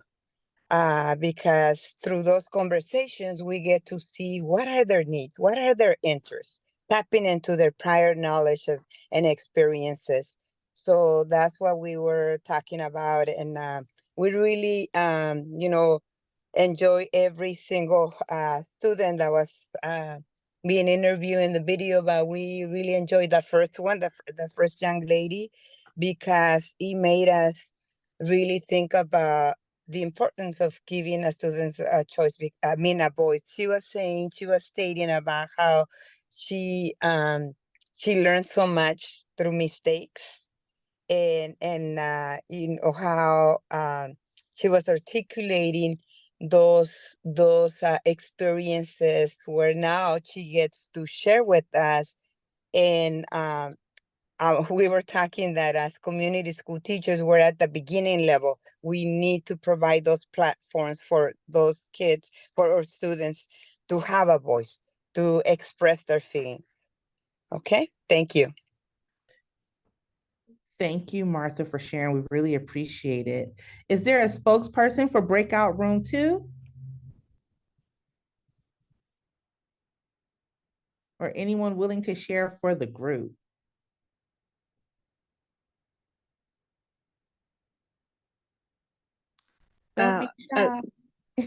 Because through those conversations, we get to see what are their needs, what are their interests, tapping into their prior knowledge and experiences. So that's what we were talking about. And we really, you know, enjoy every single student that was being interviewed in the video, but we really enjoyed the first one, the first young lady, because it made us really think about the importance of giving a student a choice, a voice. She was stating about how she learned so much through mistakes, and you know, how she was articulating those experiences where now she gets to share with us. And we were talking that as community school teachers, we're at the beginning level. We need to provide those platforms for those kids, for our students, to have a voice, to express their feelings. Okay, thank you. Thank you, Martha, for sharing. We really appreciate it. Is there a spokesperson for breakout room 2? Or anyone willing to share for the group? I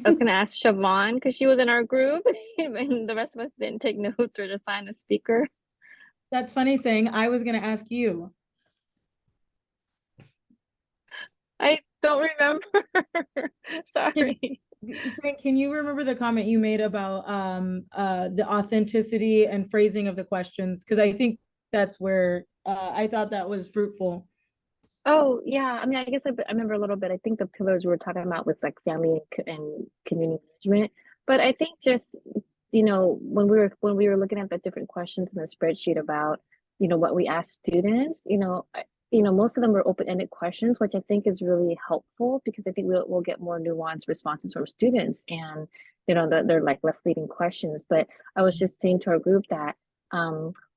was going to ask Siobhan because she was in our group and the rest of us didn't take notes or assign a speaker. That's funny saying I was going to ask you. I don't remember. Sorry. Can you remember the comment you made about the authenticity and phrasing of the questions? Because I think that's where I thought that was fruitful. Oh, yeah. I mean, I guess I remember a little bit. I think the pillars we were talking about was like family and community management. But I think just, you know, when we were looking at the different questions in the spreadsheet about, you know, what we asked students, you know, most of them were open-ended questions, which I think is really helpful because I think we'll get more nuanced responses from students, and, you know, they're like less leading questions. But I was just saying to our group that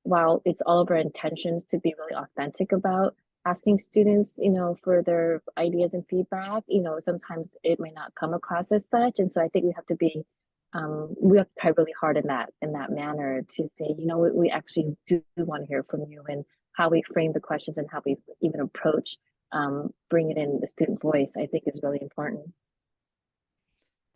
while it's all of our intentions to be really authentic about asking students, you know, for their ideas and feedback, you know, sometimes it may not come across as such. And so I think we have to be, we have to try really hard in that manner to say, you know, we actually do want to hear from you, and how we frame the questions and how we even approach bringing in the student voice, I think is really important.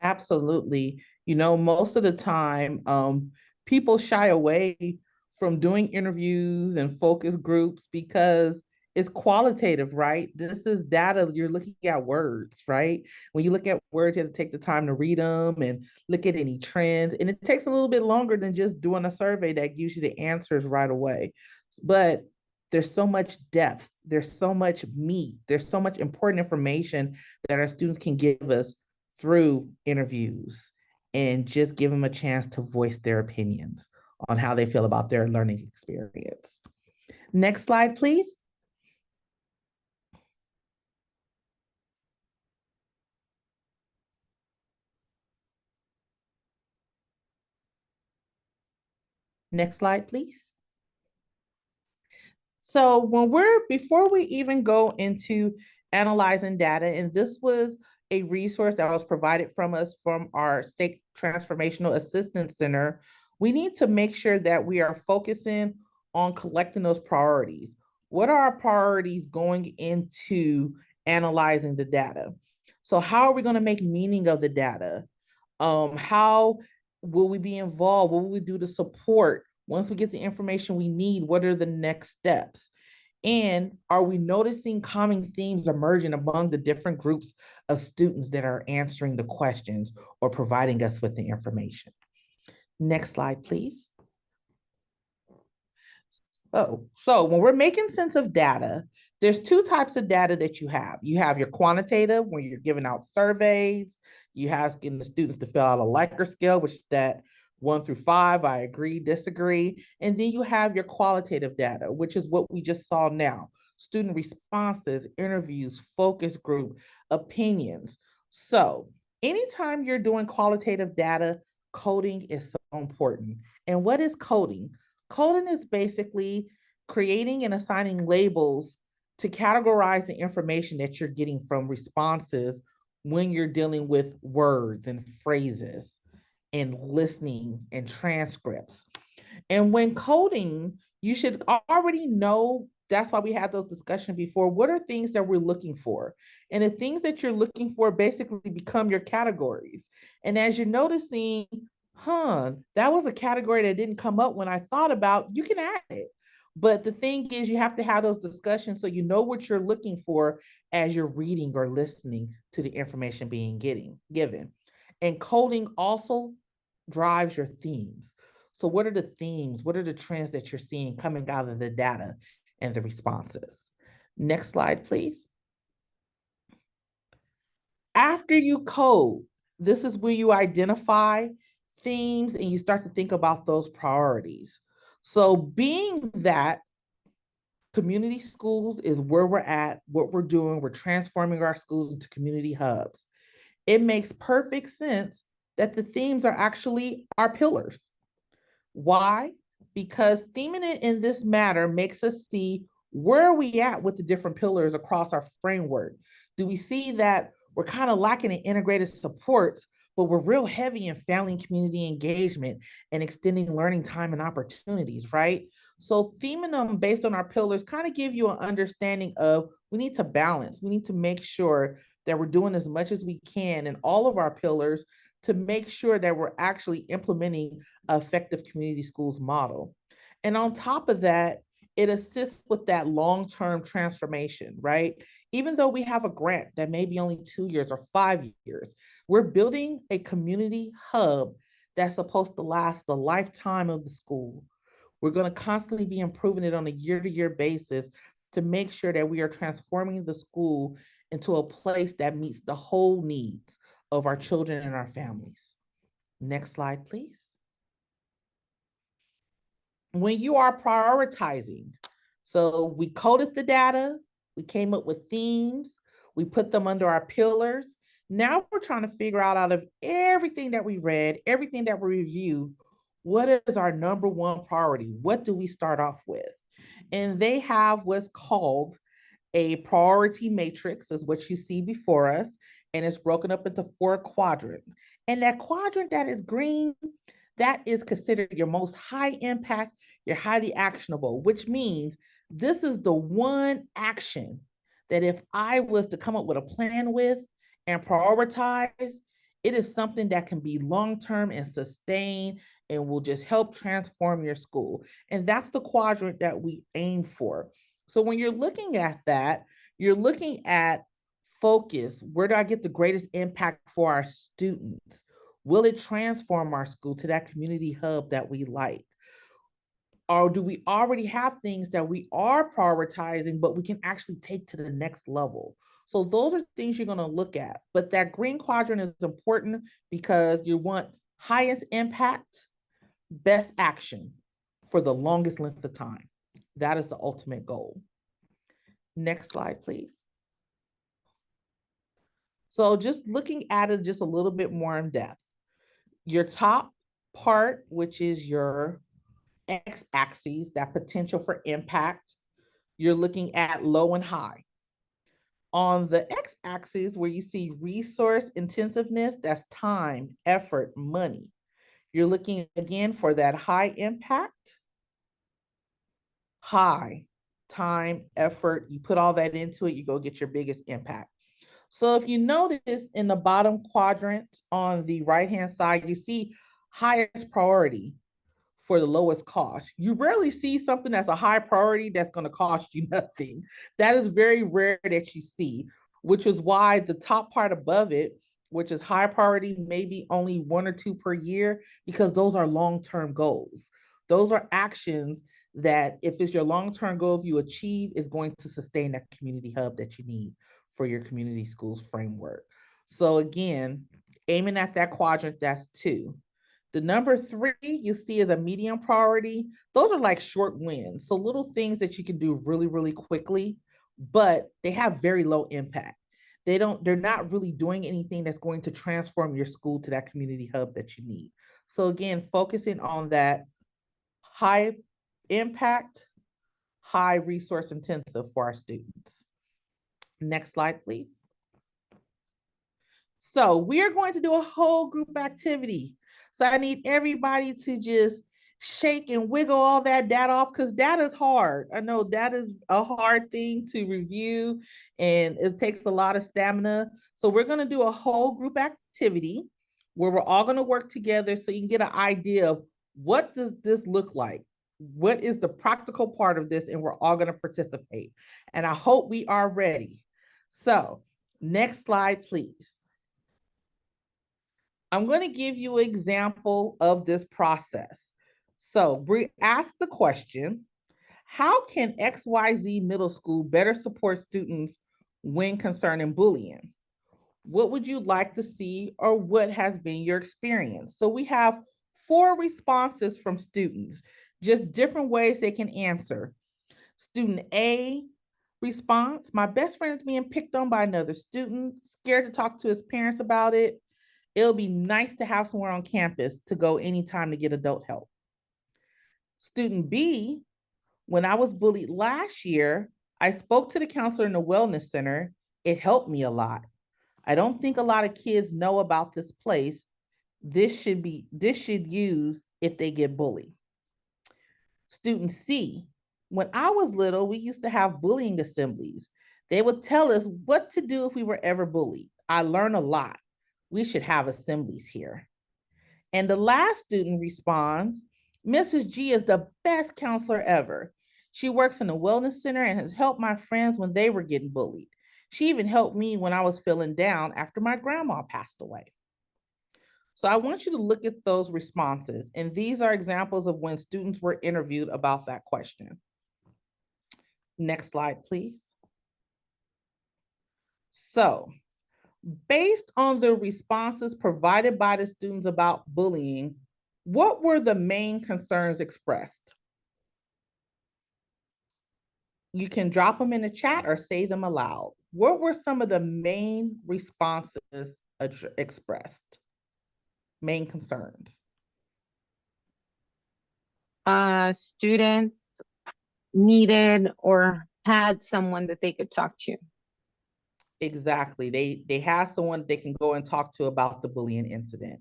Absolutely. You know, most of the time, people shy away from doing interviews and focus groups because it's qualitative, right? This is data. You're looking at words, right? When you look at words, you have to take the time to read them and look at any trends. And it takes a little bit longer than just doing a survey that gives you the answers right away. But there's so much depth, there's so much meat, there's so much important information that our students can give us through interviews, and just give them a chance to voice their opinions on how they feel about their learning experience. Next slide, please. Next slide, please. So before we even go into analyzing data, and this was a resource that was provided from us from our State Transformational Assistance Center, we need to make sure that we are focusing on collecting those priorities. What are our priorities going into analyzing the data? So how are we going to make meaning of the data? How will we be involved? What will we do to support? Once we get the information we need, what are the next steps? And are we noticing common themes emerging among the different groups of students that are answering the questions or providing us with the information? Next slide, please. So when we're making sense of data, there's two types of data that you have. You have your quantitative, when you're giving out surveys, you asking the students to fill out a Likert scale, which is that 1 through 5, I agree, disagree. And then you have your qualitative data, which is what we just saw now. Student responses, interviews, focus group, opinions. So anytime you're doing qualitative data, coding is so important. And what is coding? Coding is basically creating and assigning labels to categorize the information that you're getting from responses when you're dealing with words and phrases and listening and transcripts. And when coding, you should already know, that's why we had those discussions before, what are things that we're looking for? And the things that you're looking for basically become your categories. And as you're noticing, that was a category that didn't come up when I thought about, you can add it. But the thing is, you have to have those discussions so you know what you're looking for as you're reading or listening to the information being given. And coding also drives your themes. So what are the themes? What are the trends that you're seeing coming out of the data and the responses? Next slide, please. After you code, this is where you identify themes and you start to think about those priorities. So being that community schools is where we're at, what we're doing, we're transforming our schools into community hubs. It makes perfect sense that the themes are actually our pillars. Why? Because theming it in this matter makes us see where are we at with the different pillars across our framework. Do we see that we're kind of lacking in integrated supports, but we're real heavy in family and community engagement and extending learning time and opportunities, right? So theming them based on our pillars kind of give you an understanding of, we need to balance. We need to make sure that we're doing as much as we can in all of our pillars to make sure that we're actually implementing an effective community schools model. And on top of that, it assists with that long-term transformation, right? Even though we have a grant that may be only 2 years or 5 years, we're building a community hub that's supposed to last the lifetime of the school. We're going to constantly be improving it on a year-to-year basis to make sure that we are transforming the school into a place that meets the whole needs of our children and our families. Next slide, please. When you are prioritizing, so we coded the data, we came up with themes, we put them under our pillars. Now we're trying to figure out of everything that we read, everything that we reviewed, what is our number one priority? What do we start off with? And they have what's called a priority matrix, is what you see before us, and it's broken up into 4 quadrants. And that quadrant that is green, that is considered your most high impact, your highly actionable, which means this is the one action that if I was to come up with a plan with and prioritize, It is something that can be long-term and sustained and will just help transform your school. And that's the quadrant that we aim for. So when you're looking at that, you're looking at focus. Where do I get the greatest impact for our students? Will it transform our school to that community hub that we like? Or do we already have things that we are prioritizing, but we can actually take to the next level? So those are things you're going to look at. But that green quadrant is important because you want highest impact, best action for the longest length of time. That is the ultimate goal. Next slide, please. So just looking at it just a little bit more in depth. Your top part, which is your x-axis, that potential for impact, you're looking at low and high. On the x-axis, where you see resource intensiveness, that's time, effort, money. You're looking again for that high impact, high time, effort. You put all that into it, you go get your biggest impact. So if you notice in the bottom quadrant on the right-hand side, you see highest priority for the lowest cost. You rarely see something that's a high priority that's going to cost you nothing. That is very rare that you see, which is why the top part above it, which is high priority, maybe only 1 or 2 per year, because those are long-term goals. Those are actions that if it's your long-term goal, if you achieve, is going to sustain that community hub that you need for your community schools framework. So again, aiming at that quadrant, that's 2. The number 3 you see is a medium priority. Those are like short wins. So little things that you can do really, really quickly, but they have very low impact. They're not really doing anything that's going to transform your school to that community hub that you need. So again, focusing on that high impact, high resource intensive for our students. Next slide, please. So we are going to do a whole group activity. So I need everybody to just shake and wiggle all that data off, because data is hard. I know data is a hard thing to review and it takes a lot of stamina. So we're going to do a whole group activity where we're all going to work together so you can get an idea of what does this look like? What is the practical part of this? And we're all going to participate. And I hope we are ready. So next slide, please. I'm going to give you an example of this process. So we ask the question, how can XYZ Middle School better support students when concerning bullying? What would you like to see, or what has been your experience? So we have 4 responses from students, just different ways they can answer. Student A response, my best friend is being picked on by another student, scared to talk to his parents about it. It'll be nice to have somewhere on campus to go anytime to get adult help. Student B, when I was bullied last year, I spoke to the counselor in the wellness center. It helped me a lot. I don't think a lot of kids know about this place. This should use if they get bullied. Student C, when I was little, we used to have bullying assemblies. They would tell us what to do if we were ever bullied. I learned a lot. We should have assemblies here. And the last student responds, Mrs. G is the best counselor ever. She works in a wellness center and has helped my friends when they were getting bullied. She even helped me when I was feeling down after my grandma passed away. So I want you to look at those responses. And these are examples of when students were interviewed about that question. Next slide, please. So, based on the responses provided by the students about bullying, what were the main concerns expressed? You can drop them in the chat or say them aloud. What were some of the main responses expressed? Main concerns? Students needed or had someone that they could talk to. Exactly. They have someone they can go and talk to about the bullying incident.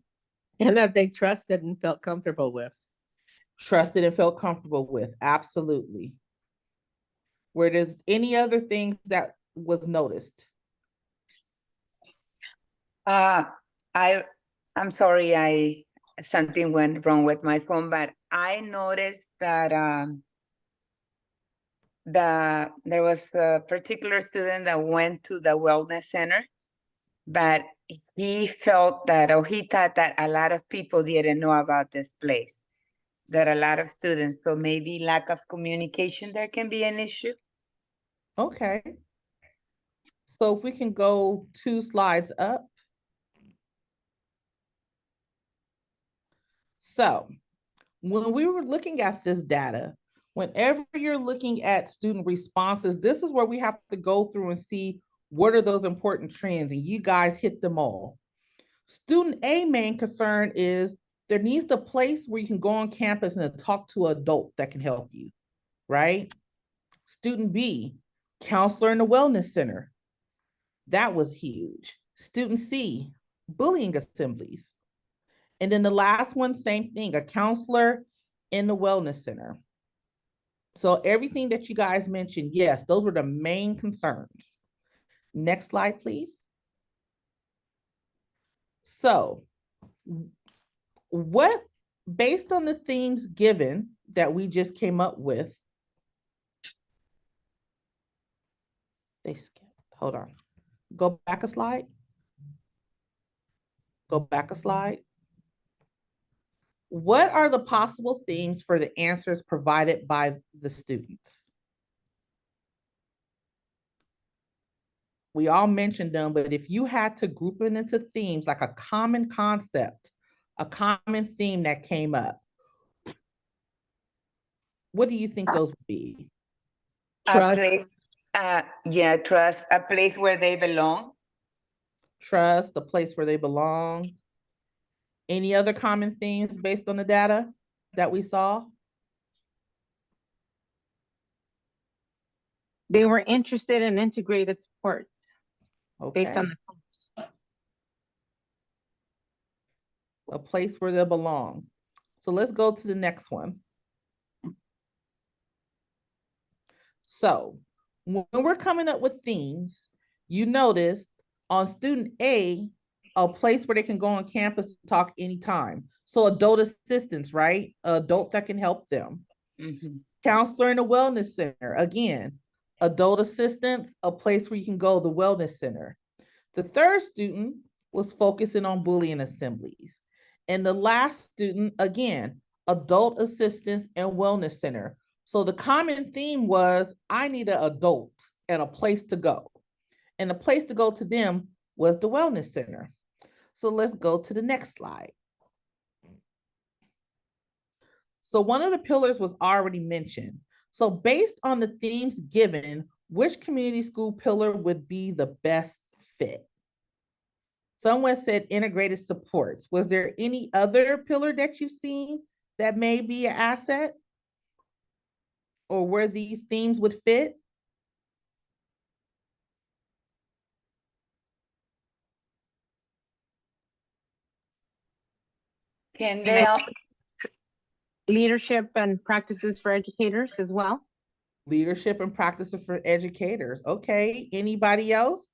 And that they trusted and felt comfortable with. Trusted and felt comfortable with, absolutely. Where there's any other things that was noticed? I'm sorry, something went wrong with my phone, but I noticed that there was a particular student that went to the wellness center, but he felt that, or he thought that a lot of people didn't know about this place, that a lot of students, so maybe lack of communication there can be an issue. Okay. So if we can go 2 slides up. So when we were looking at this data, whenever you're looking at student responses, this is where we have to go through and see what are those important trends, and you guys hit them all. Student A main concern is there needs a place where you can go on campus and talk to an adult that can help you, right? Student B, counselor in the wellness center. That was huge. Student C, bullying assemblies. And then the last one, same thing, a counselor in the wellness center. So everything that you guys mentioned, yes, those were the main concerns. Next slide, please. So what, based on the themes given that we just came up with, they skipped, hold on. Go back a slide. Go back a slide. What are the possible themes for the answers provided by the students? We all mentioned them, but if you had to group it into themes, like a common concept, a common theme that came up, what do you think those would be? A place, yeah, trust, a place where they belong. Trust, the place where they belong. Any other common themes based on the data that we saw? They were interested in integrated supports based on the a place where they belong. So let's go to the next one. So when we're coming up with themes, you noticed on student A, a place where they can go on campus to talk anytime. So adult assistance, right? Adult that can help them. Mm-hmm. Counselor in a wellness center. Again, adult assistance, a place where you can go, the wellness center. The third student was focusing on bullying assemblies. And the last student, again, adult assistance and wellness center. So the common theme was, I need an adult and a place to go. And the place to go to them was the wellness center. So let's go to the next slide. So one of the pillars was already mentioned. So based on the themes given, which community school pillar would be the best fit? Someone said integrated supports. Was there any other pillar that you've seen that may be an asset? Or where these themes would fit? Can they help? Leadership and practices for educators as well. Leadership and practices for educators. Okay, anybody else?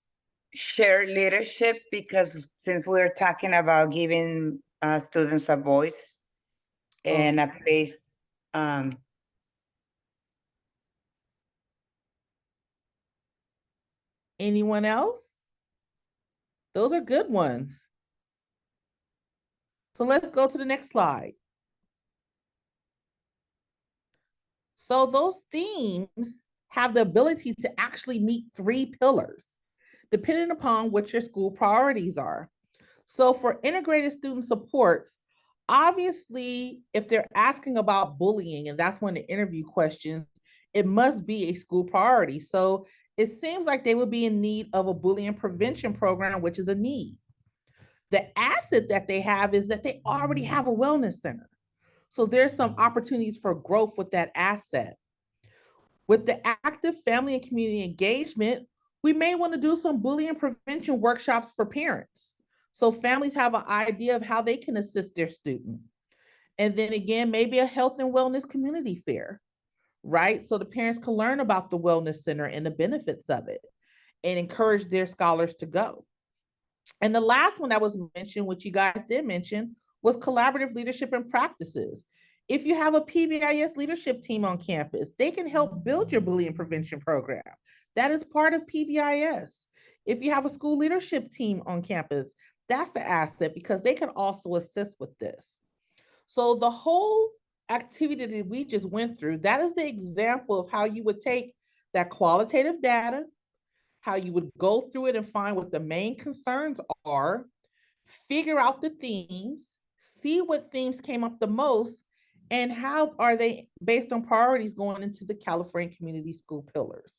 Share leadership, because since we're talking about giving students a voice and a place. Anyone else? Those are good ones. So let's go to the next slide. So those themes have the ability to actually meet 3 pillars, depending upon what your school priorities are. So for integrated student supports, obviously, if they're asking about bullying, and that's one of the interview questions, it must be a school priority. So it seems like they would be in need of a bullying prevention program, which is a need. The asset that they have is that they already have a wellness center. So there's some opportunities for growth with that asset. With the active family and community engagement, we may want to do some bullying prevention workshops for parents. So families have an idea of how they can assist their student. And then again, maybe a health and wellness community fair, right? So the parents can learn about the wellness center and the benefits of it and encourage their scholars to go. And the last one that was mentioned, which you guys did mention, was collaborative leadership and practices. If you have a PBIS leadership team on campus, they can help build your bullying prevention program. That is part of PBIS. If you have a school leadership team on campus, that's an asset because they can also assist with this. So the whole activity that we just went through, that is the example of how you would take that qualitative data, how you would go through it and find what the main concerns are, figure out the themes, see what themes came up the most, and how are they based on priorities going into the California Community School pillars.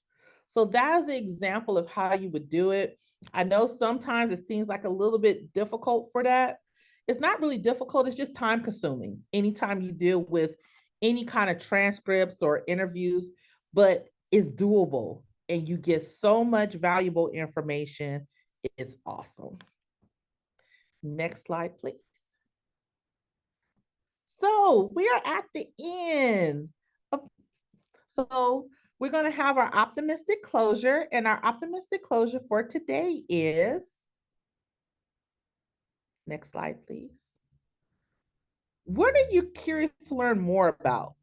So that is an example of how you would do it. I know sometimes it seems like a little bit difficult for that. It's not really difficult, it's just time consuming anytime you deal with any kind of transcripts or interviews, but it's doable and you get so much valuable information. It's awesome. Next slide, please. So we are at the end. So we're going to have our optimistic closure, and our optimistic closure for today is, next slide, please. What are you curious to learn more about?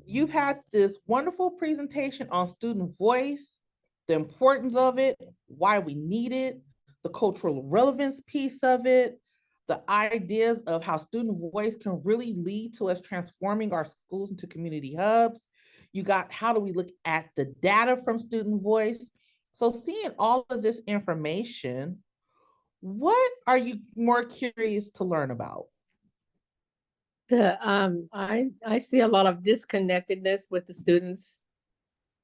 You've had this wonderful presentation on student voice, the importance of it, why we need it, the cultural relevance piece of it, the ideas of how student voice can really lead to us transforming our schools into community hubs. You got how do we look at the data from student voice. So seeing all of this information, what are you more curious to learn about? I see a lot of disconnectedness with the students.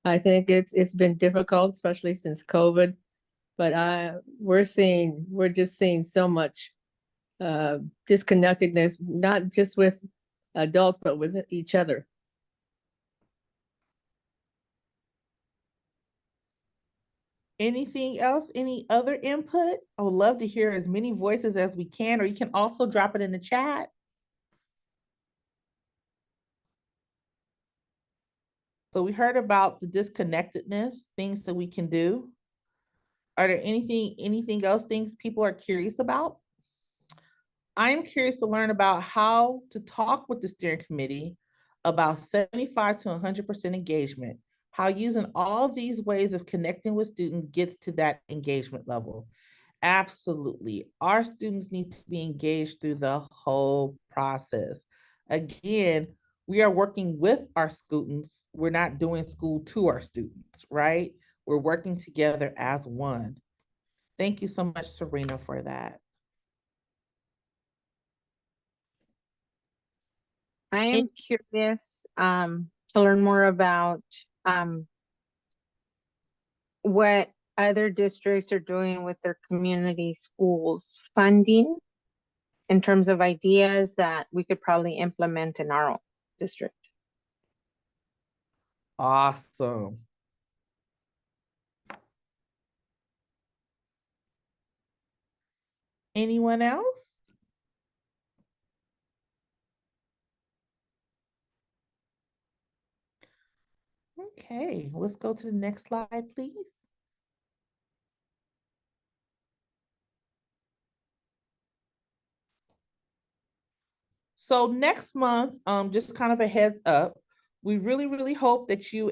I think it's been difficult, especially since COVID. But we're just seeing so much disconnectedness, not just with adults, but with each other. Anything else? Any other input? I would love to hear as many voices as we can, or you can also drop it in the chat. So we heard about the disconnectedness, things that we can do. Are there anything else, things people are curious about? I'm curious to learn about how to talk with the steering committee about 75 to 100% engagement, how using all these ways of connecting with students gets to that engagement level. Absolutely. Our students need to be engaged through the whole process. Again, we are working with our students. We're not doing school to our students, right? We're working together as one. Thank you so much, Serena, for that. I am curious to learn more about what other districts are doing with their community schools funding in terms of ideas that we could probably implement in our own district. Awesome. Anyone else? Okay, let's go to the next slide, please. So next month, just kind of a heads up, we really hope that you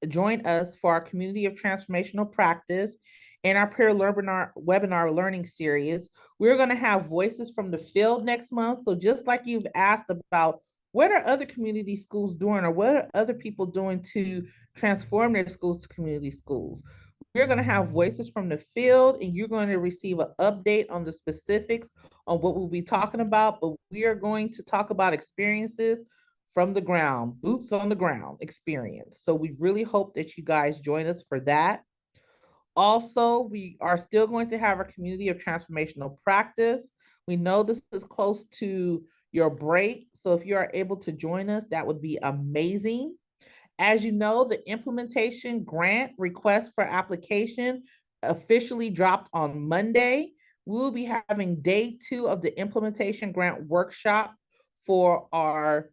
join us for our Community of Transformational Practice and our peer webinar learning series. We're going to have voices from the field next month. So just like you've asked about what are other community schools doing or what are other people doing to transform their schools to community schools, we're going to have voices from the field and you're going to receive an update on the specifics on what we'll be talking about, but we are going to talk about experiences from the ground, boots on the ground experience. So we really hope that you guys join us for that. Also, we are still going to have our Community of Transformational Practice. We know this is close to your break, so if you are able to join us, that would be amazing. As you know, the implementation grant request for application officially dropped on Monday. We'll be having day 2 of the implementation grant workshop for our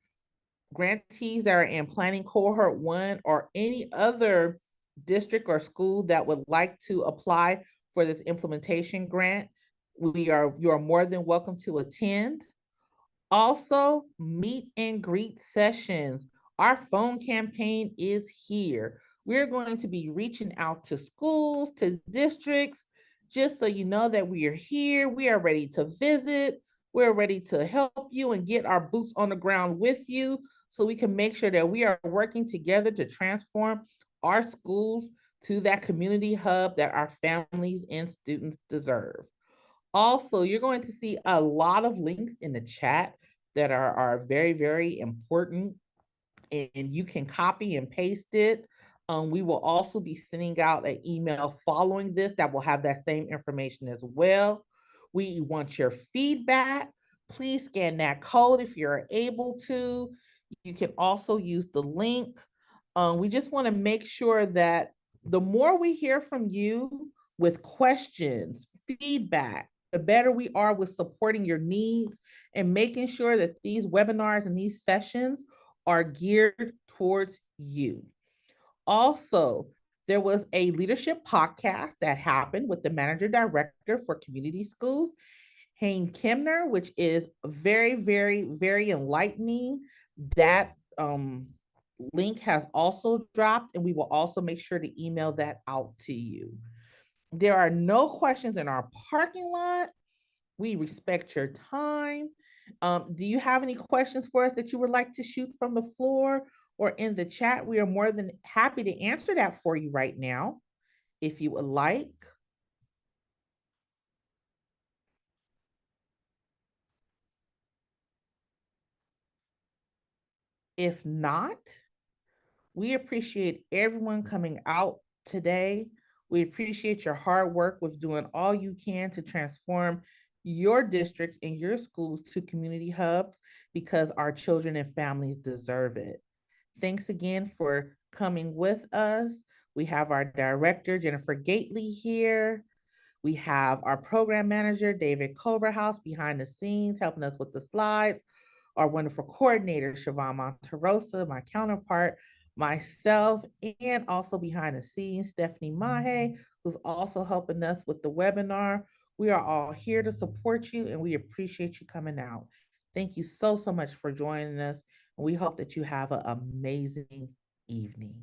grantees that are in planning cohort 1 or any other district or school that would like to apply for this implementation grant. you are more than welcome to attend. Also, meet and greet sessions. Our phone campaign is here. We're going to be reaching out to schools, to districts, just so you know that we are here. We are ready to visit. We're ready to help you and get our boots on the ground with you so we can make sure that we are working together to transform our schools to that community hub that our families and students deserve. Also, you're going to see a lot of links in the chat that are very, very important, and you can copy and paste it. We will also be sending out an email following this that will have that same information as well. We want your feedback. Please scan that code if you're able to. You can also use the link. We just want to make sure that the more we hear from you with questions, feedback, the better we are with supporting your needs and making sure that these webinars and these sessions are geared towards you. Also, there was a leadership podcast that happened with the manager director for community schools, Hayne Kimner, which is very, very, very enlightening. That link has also dropped, and we will also make sure to email that out to you. There are no questions in our parking lot. We respect your time. Do you have any questions for us that you would like to shoot from the floor or in the chat? We are more than happy to answer that for you right now, if you would like. If not, we appreciate everyone coming out today. We appreciate your hard work with doing all you can to transform your districts and your schools to community hubs, because our children and families deserve it. Thanks again for coming with us. We have our director, Jennifer Gately, here. We have our program manager, David Coberhouse, behind the scenes, helping us with the slides. Our wonderful coordinator, Siobhan Monterosa, my counterpart, myself, and also behind the scenes, Stephanie Mahe, who's also helping us with the webinar. We are all here to support you, and we appreciate you coming out. Thank you so, so much for joining us. And we hope that you have an amazing evening.